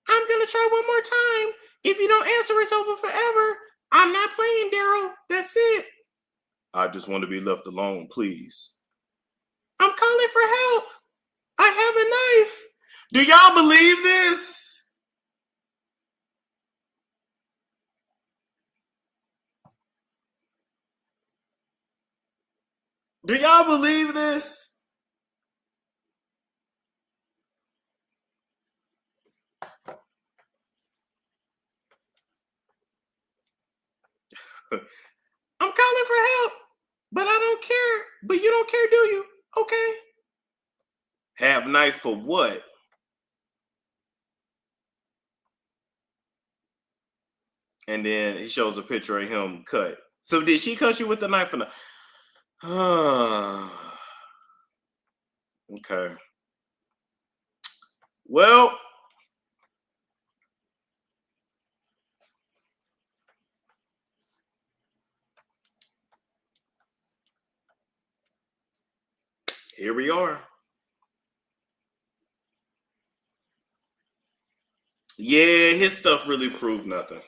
I'm gonna try one more time. If you don't answer, it's over forever. I'm not playing, Daryl. That's it. I just want to be left alone, please. I'm calling for help. I have a knife. Do y'all believe this? Do y'all believe this? I'm calling for help, but I don't care. But you don't care, do you? Okay. Have knife for what? And then he shows a picture of him cut. So did she cut you with the knife or not? Okay. Well, here we are. Yeah, his stuff really proved nothing.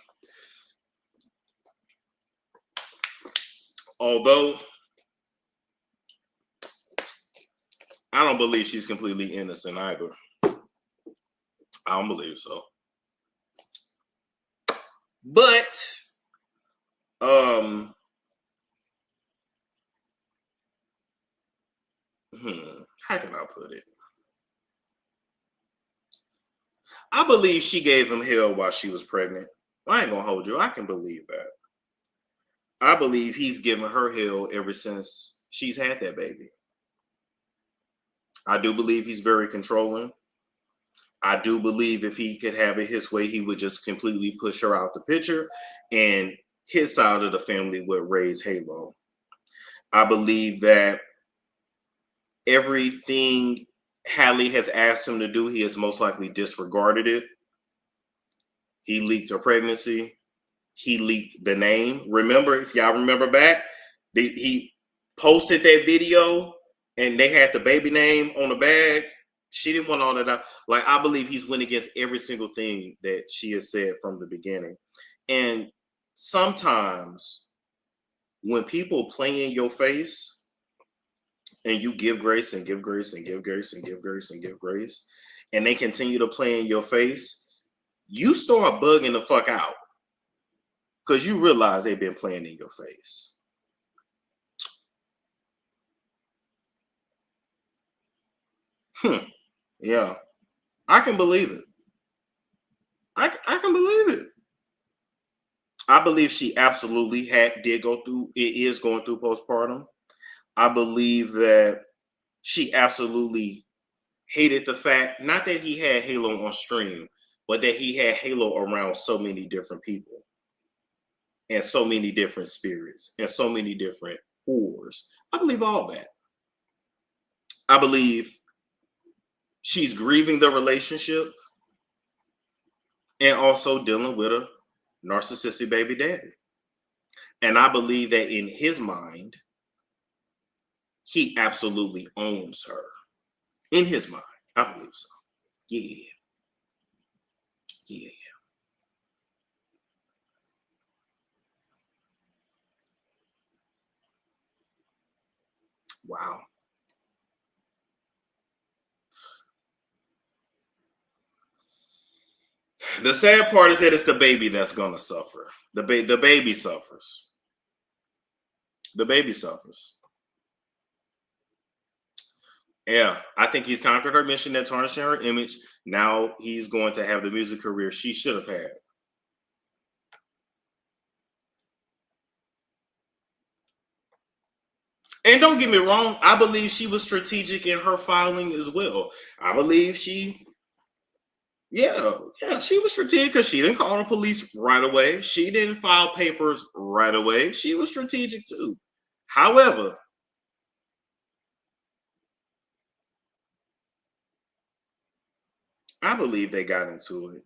Although, I don't believe she's completely innocent either. I don't believe so. But, how can I put it? I believe she gave him hell while she was pregnant. I ain't gonna hold you. I can believe that. I believe he's given her hell ever since she's had that baby. I do believe he's very controlling. I do believe if he could have it his way, he would just completely push her out the picture, and his side of the family would raise Halo. I believe that everything Halle has asked him to do, he has most likely disregarded it. He leaked her pregnancy. He leaked the name. Remember, if y'all remember back, he posted that video and they had the baby name on the bag. She didn't want all that out. Like, I believe he's went against every single thing that she has said from the beginning. And sometimes when people play in your face and you give grace and give grace and give grace and give grace and give grace, and they continue to play in your face, you start bugging the fuck out because you realize they've been playing in your face. Yeah, I can believe it. I can believe it. I believe she absolutely did go through. It is going through postpartum. I believe that she absolutely hated the fact, not that he had Halo on stream, but that he had Halo around so many different people and so many different spirits and so many different whores. I believe all that. I believe she's grieving the relationship and also dealing with a narcissistic baby daddy. And I believe that in his mind, he absolutely owns her. In his mind, I believe so. Yeah. Yeah. Wow. The sad part is that it's the baby that's going to suffer. The baby suffers. The baby suffers. Yeah, I think he's conquered her mission at tarnishing her image. Now he's going to have the music career she should have had. And don't get me wrong, I believe she was strategic in her filing as well. I believe she she was strategic because she didn't call the police right away. She didn't file papers right away. She was strategic too. However, I believe they got into it.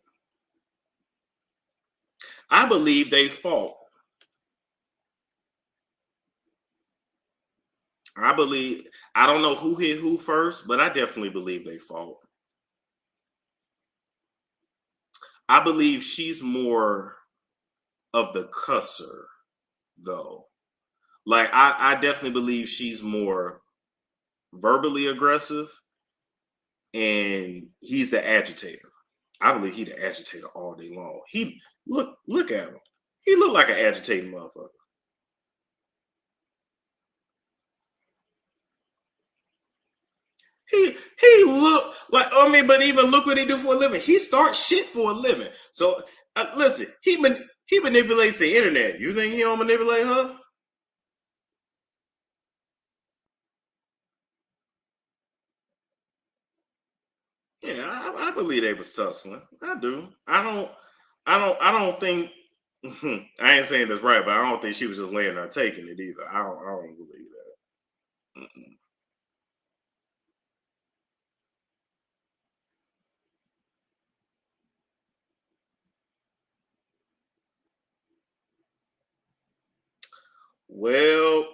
I believe they fought. I don't know who hit who first, but I definitely believe they fought. I believe she's more of the cusser, though. Like, I definitely believe she's more verbally aggressive and he's the agitator. I believe he's the agitator all day long. He look at him. He looked like an agitating motherfucker. He look like, I mean, but even look what he do for a living. He starts shit for a living. So listen, he manipulates the internet. You think he don't manipulate her? Yeah, I believe they was tussling. I do. I don't think. I ain't saying this right, but I don't think she was just laying there taking it either. I don't believe that. Mm-mm. Well,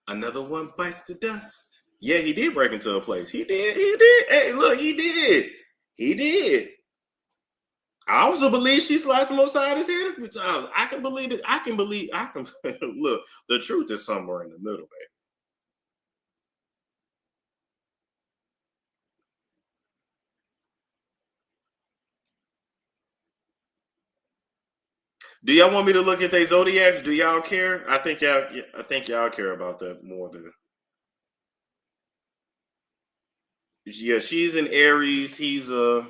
another one bites the dust. Yeah, he did break into a place. He did. He did. Hey, look, he did. He did. I also believe she slapped him upside his head a few times. I can believe it. I can believe. I can look. The truth is somewhere in the middle, man. Do y'all want me to look at their zodiacs? Do y'all care? I think y'all. I think y'all care about that more than. Yeah, she's an Aries. He's a.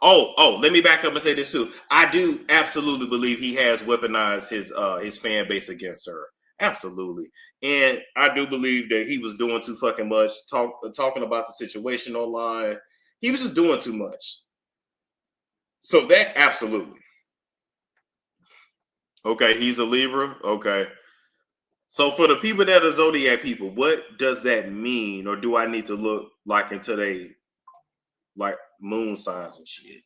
Oh, let me back up and say this too. I do absolutely believe he has weaponized his fan base against her. Absolutely. And I do believe that he was doing too fucking much, talking about the situation online. He was just doing too much. So that absolutely. Okay, he's a Libra. Okay. So for the people that are zodiac people, what does that mean? Or do I need to look like into they like moon signs and shit?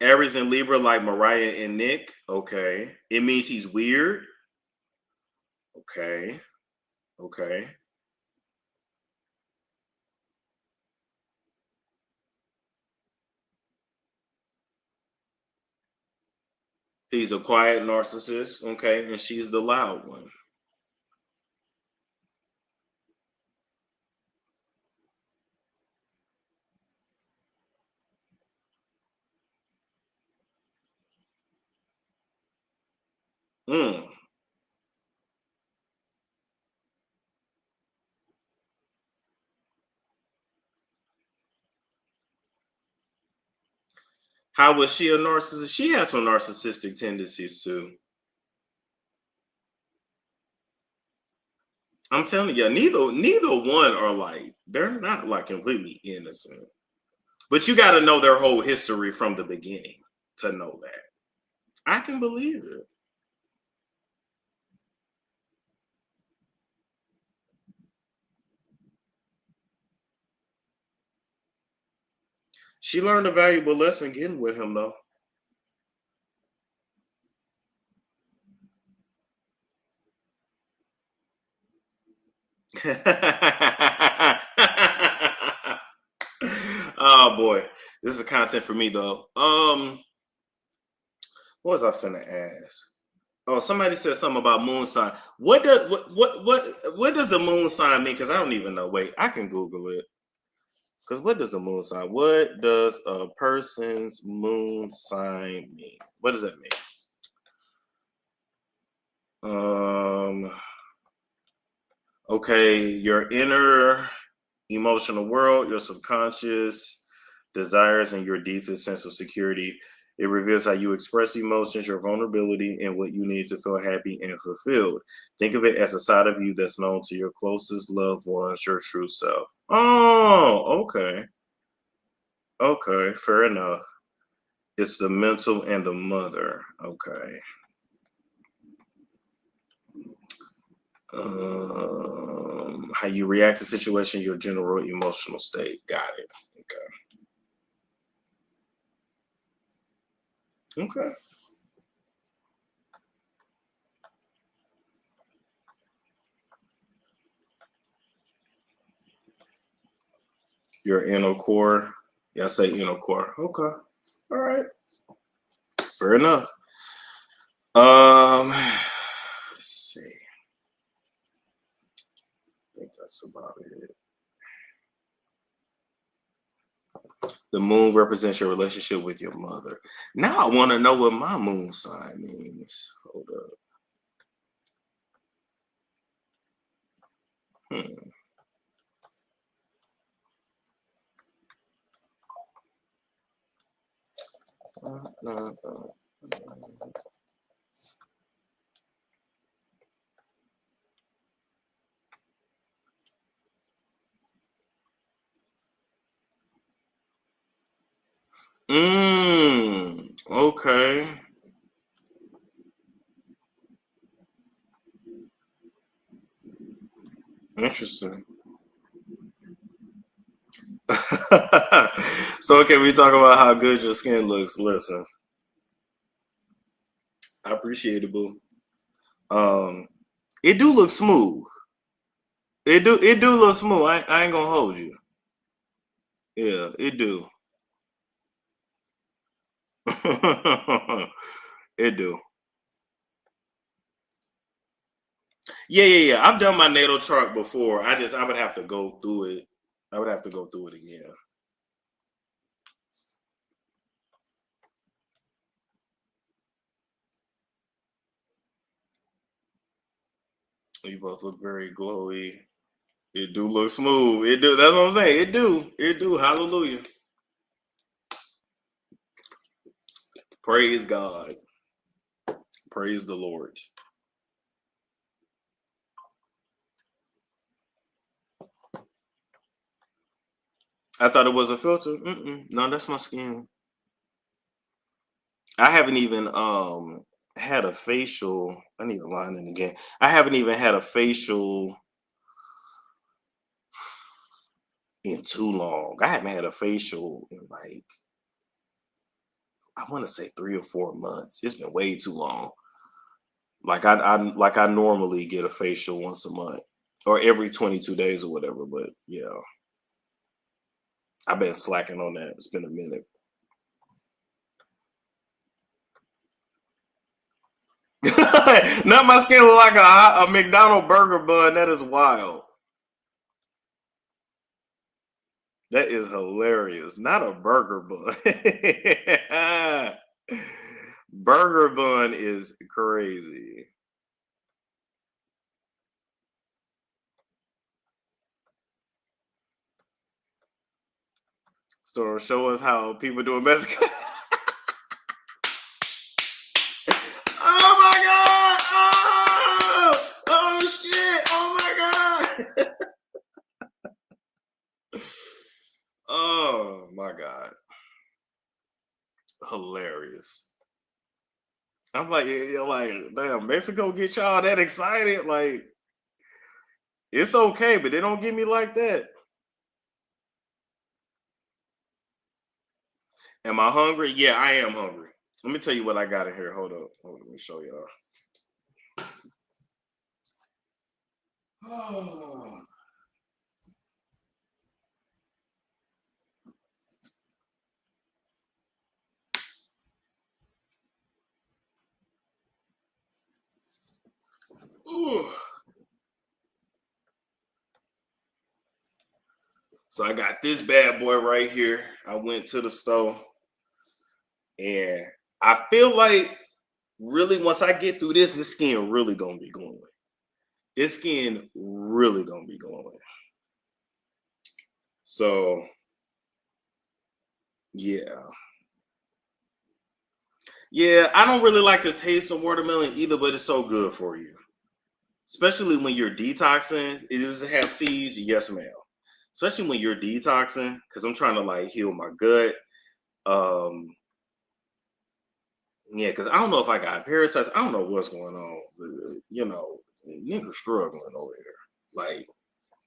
Aries and Libra like Mariah and Nick. Okay. It means he's weird. Okay. Okay. He's a quiet narcissist. Okay. And she's the loud one. Mm. How was she a narcissist? She has some narcissistic tendencies too. I'm telling you, neither one are like they're not like completely innocent. But you got to know their whole history from the beginning to know that. I can believe it. She learned a valuable lesson getting with him though. Oh boy, this is content for me though. What was I finna ask? Oh, somebody said something about moon sign. What does the moon sign mean? Because I don't even know. Wait, I can Google it. Because what does the moon sign? What does a person's moon sign mean? What does that mean? Um. Okay, your inner emotional world, your subconscious desires, and your deepest sense of security. It reveals how you express emotions, your vulnerability, and what you need to feel happy and fulfilled. Think of it as a side of you that's known to your closest loved ones, your true self. Oh, okay. Okay, fair enough. It's the mental and the mother. Okay. How you react to situation, your general emotional state. Got it. Okay. Okay. Your inner core. Yeah, I say inner core. Okay. All right. Fair enough. Let's see. I think that's about it. The moon represents your relationship with your mother. Now I want to know what my moon sign means. Hold up. Hmm. Okay. Interesting. So can we talk about how good your skin looks? Listen, I appreciate it, boo. Um, it do look smooth. It do look smooth. I ain't gonna hold you. Yeah, it do. It do. Yeah. I've done my natal chart before. I would have to go through it. I would have to go through it again. You both look very glowy. It do look smooth. It do. That's what I'm saying. It do. It do. Hallelujah. Praise God. Praise the Lord. I thought it was a filter. No, that's my skin. I haven't even had a facial. I need to line in again. I haven't even had a facial in too long. I haven't had a facial in like, I want to say 3 or 4 months. It's been way too long. Like I normally get a facial once a month or every 22 days or whatever. But yeah, I've been slacking on that. It's been a minute. Not my skin look like a McDonald's burger bun. That is wild. That is hilarious. Not a burger bun. Burger bun is crazy. So show us how people do in Mexico. Oh my god! Oh shit! Oh my god! Oh my god! Hilarious. I'm like, you're like, damn, Mexico get y'all that excited? Like, it's okay, but they don't get me like that. Am I hungry? Yeah, I am hungry. Let me tell you what I got in here. Hold up. Let me show y'all. Oh. Ooh. So I got this bad boy right here. I went to the store and I feel like really once I get through this, the skin really gonna be glowing. This skin really gonna be glowing. So yeah. Yeah, I don't really like the taste of watermelon either, but it's so good for you. Especially when you're detoxing. It doesn't have seeds, yes, ma'am. Especially when you're detoxing, because I'm trying to like heal my gut. Yeah, because I don't know if I got parasites. I don't know what's going on. You know, niggas struggling over here. Like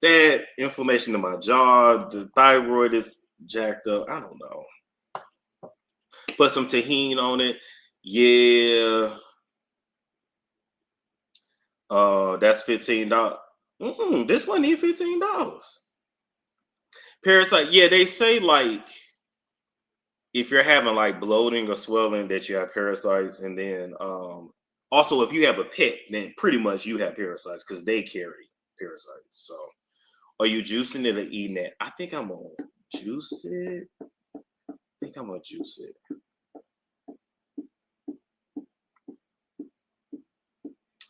that inflammation in my jaw, the thyroid is jacked up. I don't know. Put some tahini on it. Yeah. That's $15. This one need $15. Parasite, yeah, they say like if you're having like bloating or swelling that you have parasites, and then also if you have a pet, then pretty much you have parasites because they carry parasites. So are you juicing it or eating it? I think I'm gonna juice it. I think I'm gonna juice it.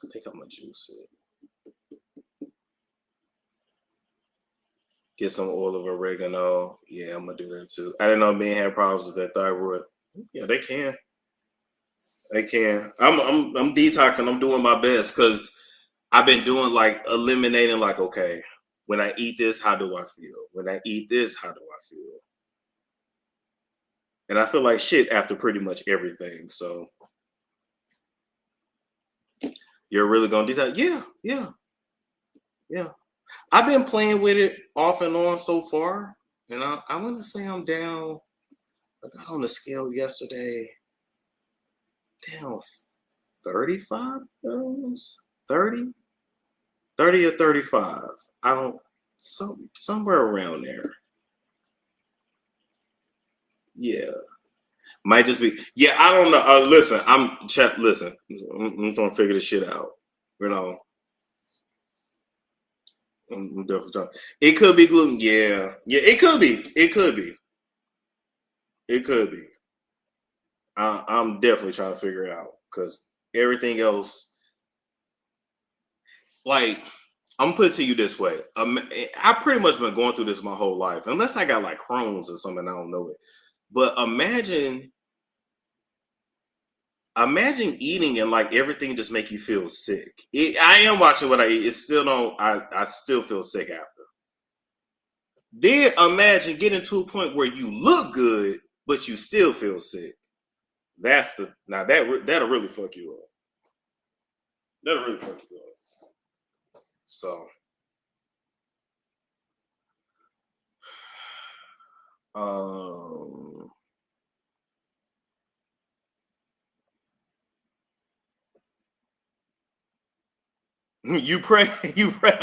I think I'm gonna juice it. Get some oil of oregano. Yeah, I'm gonna do that too. I didn't know men had problems with that thyroid. Yeah, they can. They can. I'm detoxing. I'm doing my best because I've been doing like eliminating. Like, okay, when I eat this, how do I feel? When I eat this, how do I feel? And I feel like shit after pretty much everything. So you're really gonna detox? Yeah, yeah, yeah. I've been playing with it off and on so far, and I want to say I'm down. I got on the scale yesterday, down 35 pounds, 30, 30 or 35. I don't, somewhere around there. Yeah. Might just be, yeah, I don't know. Listen, listen, I'm gonna figure this shit out. You know, I'm definitely trying. It could be gluten. Yeah. Yeah, it could be. It could be. It could be. I'm definitely trying to figure it out because everything else, like, I'm gonna put it to you this way. I've pretty much been going through this my whole life, unless I got like Crohn's or something. I don't know it. But imagine Imagine eating and like everything just make you feel sick. I am watching what I eat. It still don't. I still feel sick after. Then imagine getting to a point where you look good, but you still feel sick. That's the now that'll really fuck you up. That'll really fuck you up. So, um, you pray, you pray.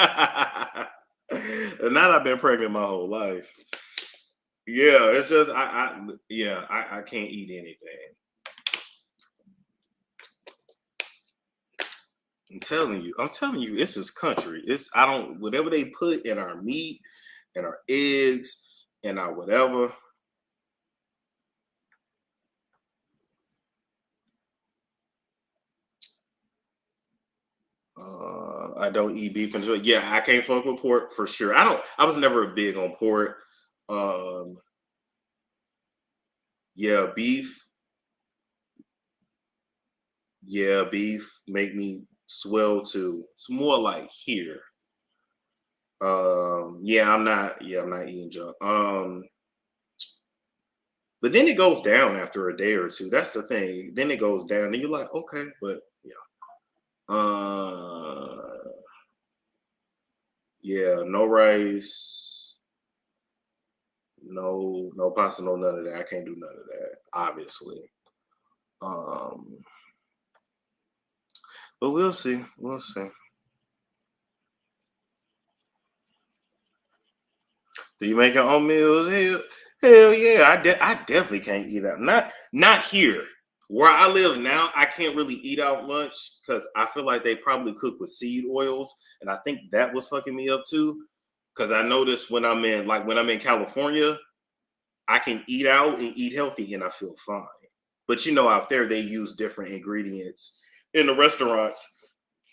Not I've been pregnant my whole life. Yeah, it's just I can't eat anything. I'm telling you, it's this country. It's I don't whatever they put in our meat and our eggs and our whatever. I don't eat beef and yeah, I can't fuck with pork for sure. I was never big on pork. Um, yeah, beef. Yeah, beef make me swell too. It's more like here. Yeah, I'm not. Yeah, I'm not eating junk. But then it goes down after a day or two. That's the thing. Then it goes down, and you're like, okay, but yeah. Yeah, no rice, no pasta, no none of that. I can't do none of that, obviously. Um, but we'll see. We'll see. Do you make your own meals? Hell yeah. I definitely can't eat out. Not here. Where I live now, I can't really eat out much because I feel like they probably cook with seed oils, and I think that was fucking me up too. Because I noticed when I'm in California, I can eat out and eat healthy, and I feel fine. But out there they use different ingredients in the restaurants.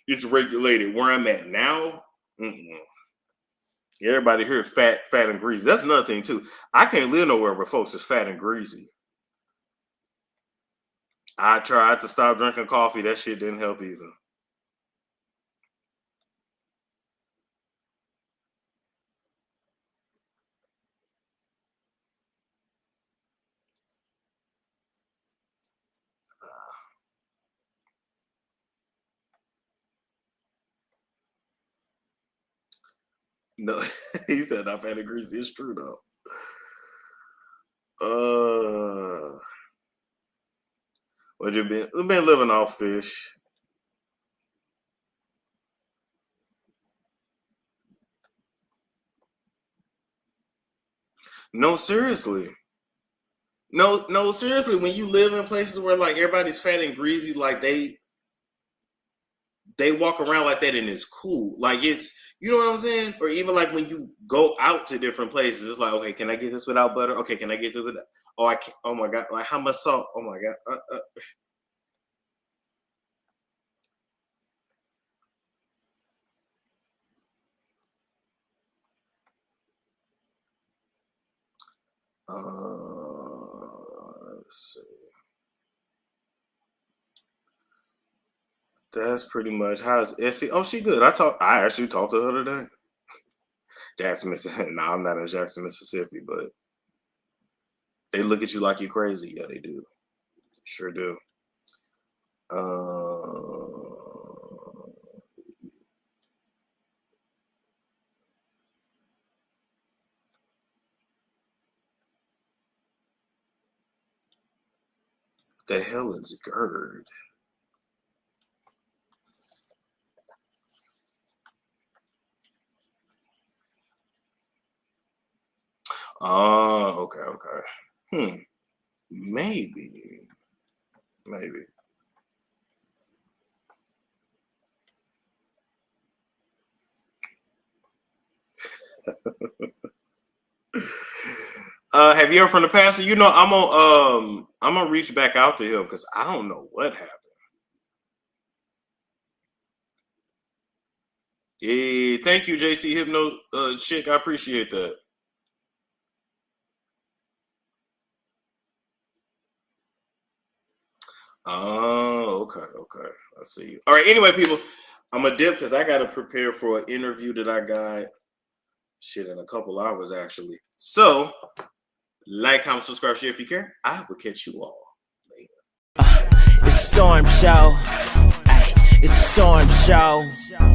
It's regulated. Where I'm at now, mm-mm. Everybody here fat and greasy. That's another thing too. I can't live nowhere where folks is fat and greasy. I tried to stop drinking coffee. That shit didn't help either. No, he said not fat and greasy. It's true though. What you been? I've been living off fish. No, seriously. No, no, seriously. When you live in places where like everybody's fat and greasy, like they walk around like that and it's cool. Like it's you know what I'm saying? Or even like when you go out to different places, it's like, okay, can I get this without butter? Okay, can I get this without oh I can't oh my god, like how much salt? Oh my god. Let's see. That's pretty much how's Essie. Oh, she good. I actually talked to her today. Jackson, Mississippi. No, I'm not in Jackson, Mississippi, but they look at you like you're crazy. Yeah, they do. Sure do. Uh, the hell is GERD? Oh, okay, okay. Maybe, maybe. Have you heard from the pastor? I'm gonna reach back out to him because I don't know what happened. Hey, thank you, JT Hypno chick. I appreciate that. Oh, okay. I see. All right. Anyway, people, I'm a dip because I got to prepare for an interview that I got in a couple hours actually. So, like, comment, subscribe, share if you care. I will catch you all later.
It's Storm Show. Ay, it's Storm Show.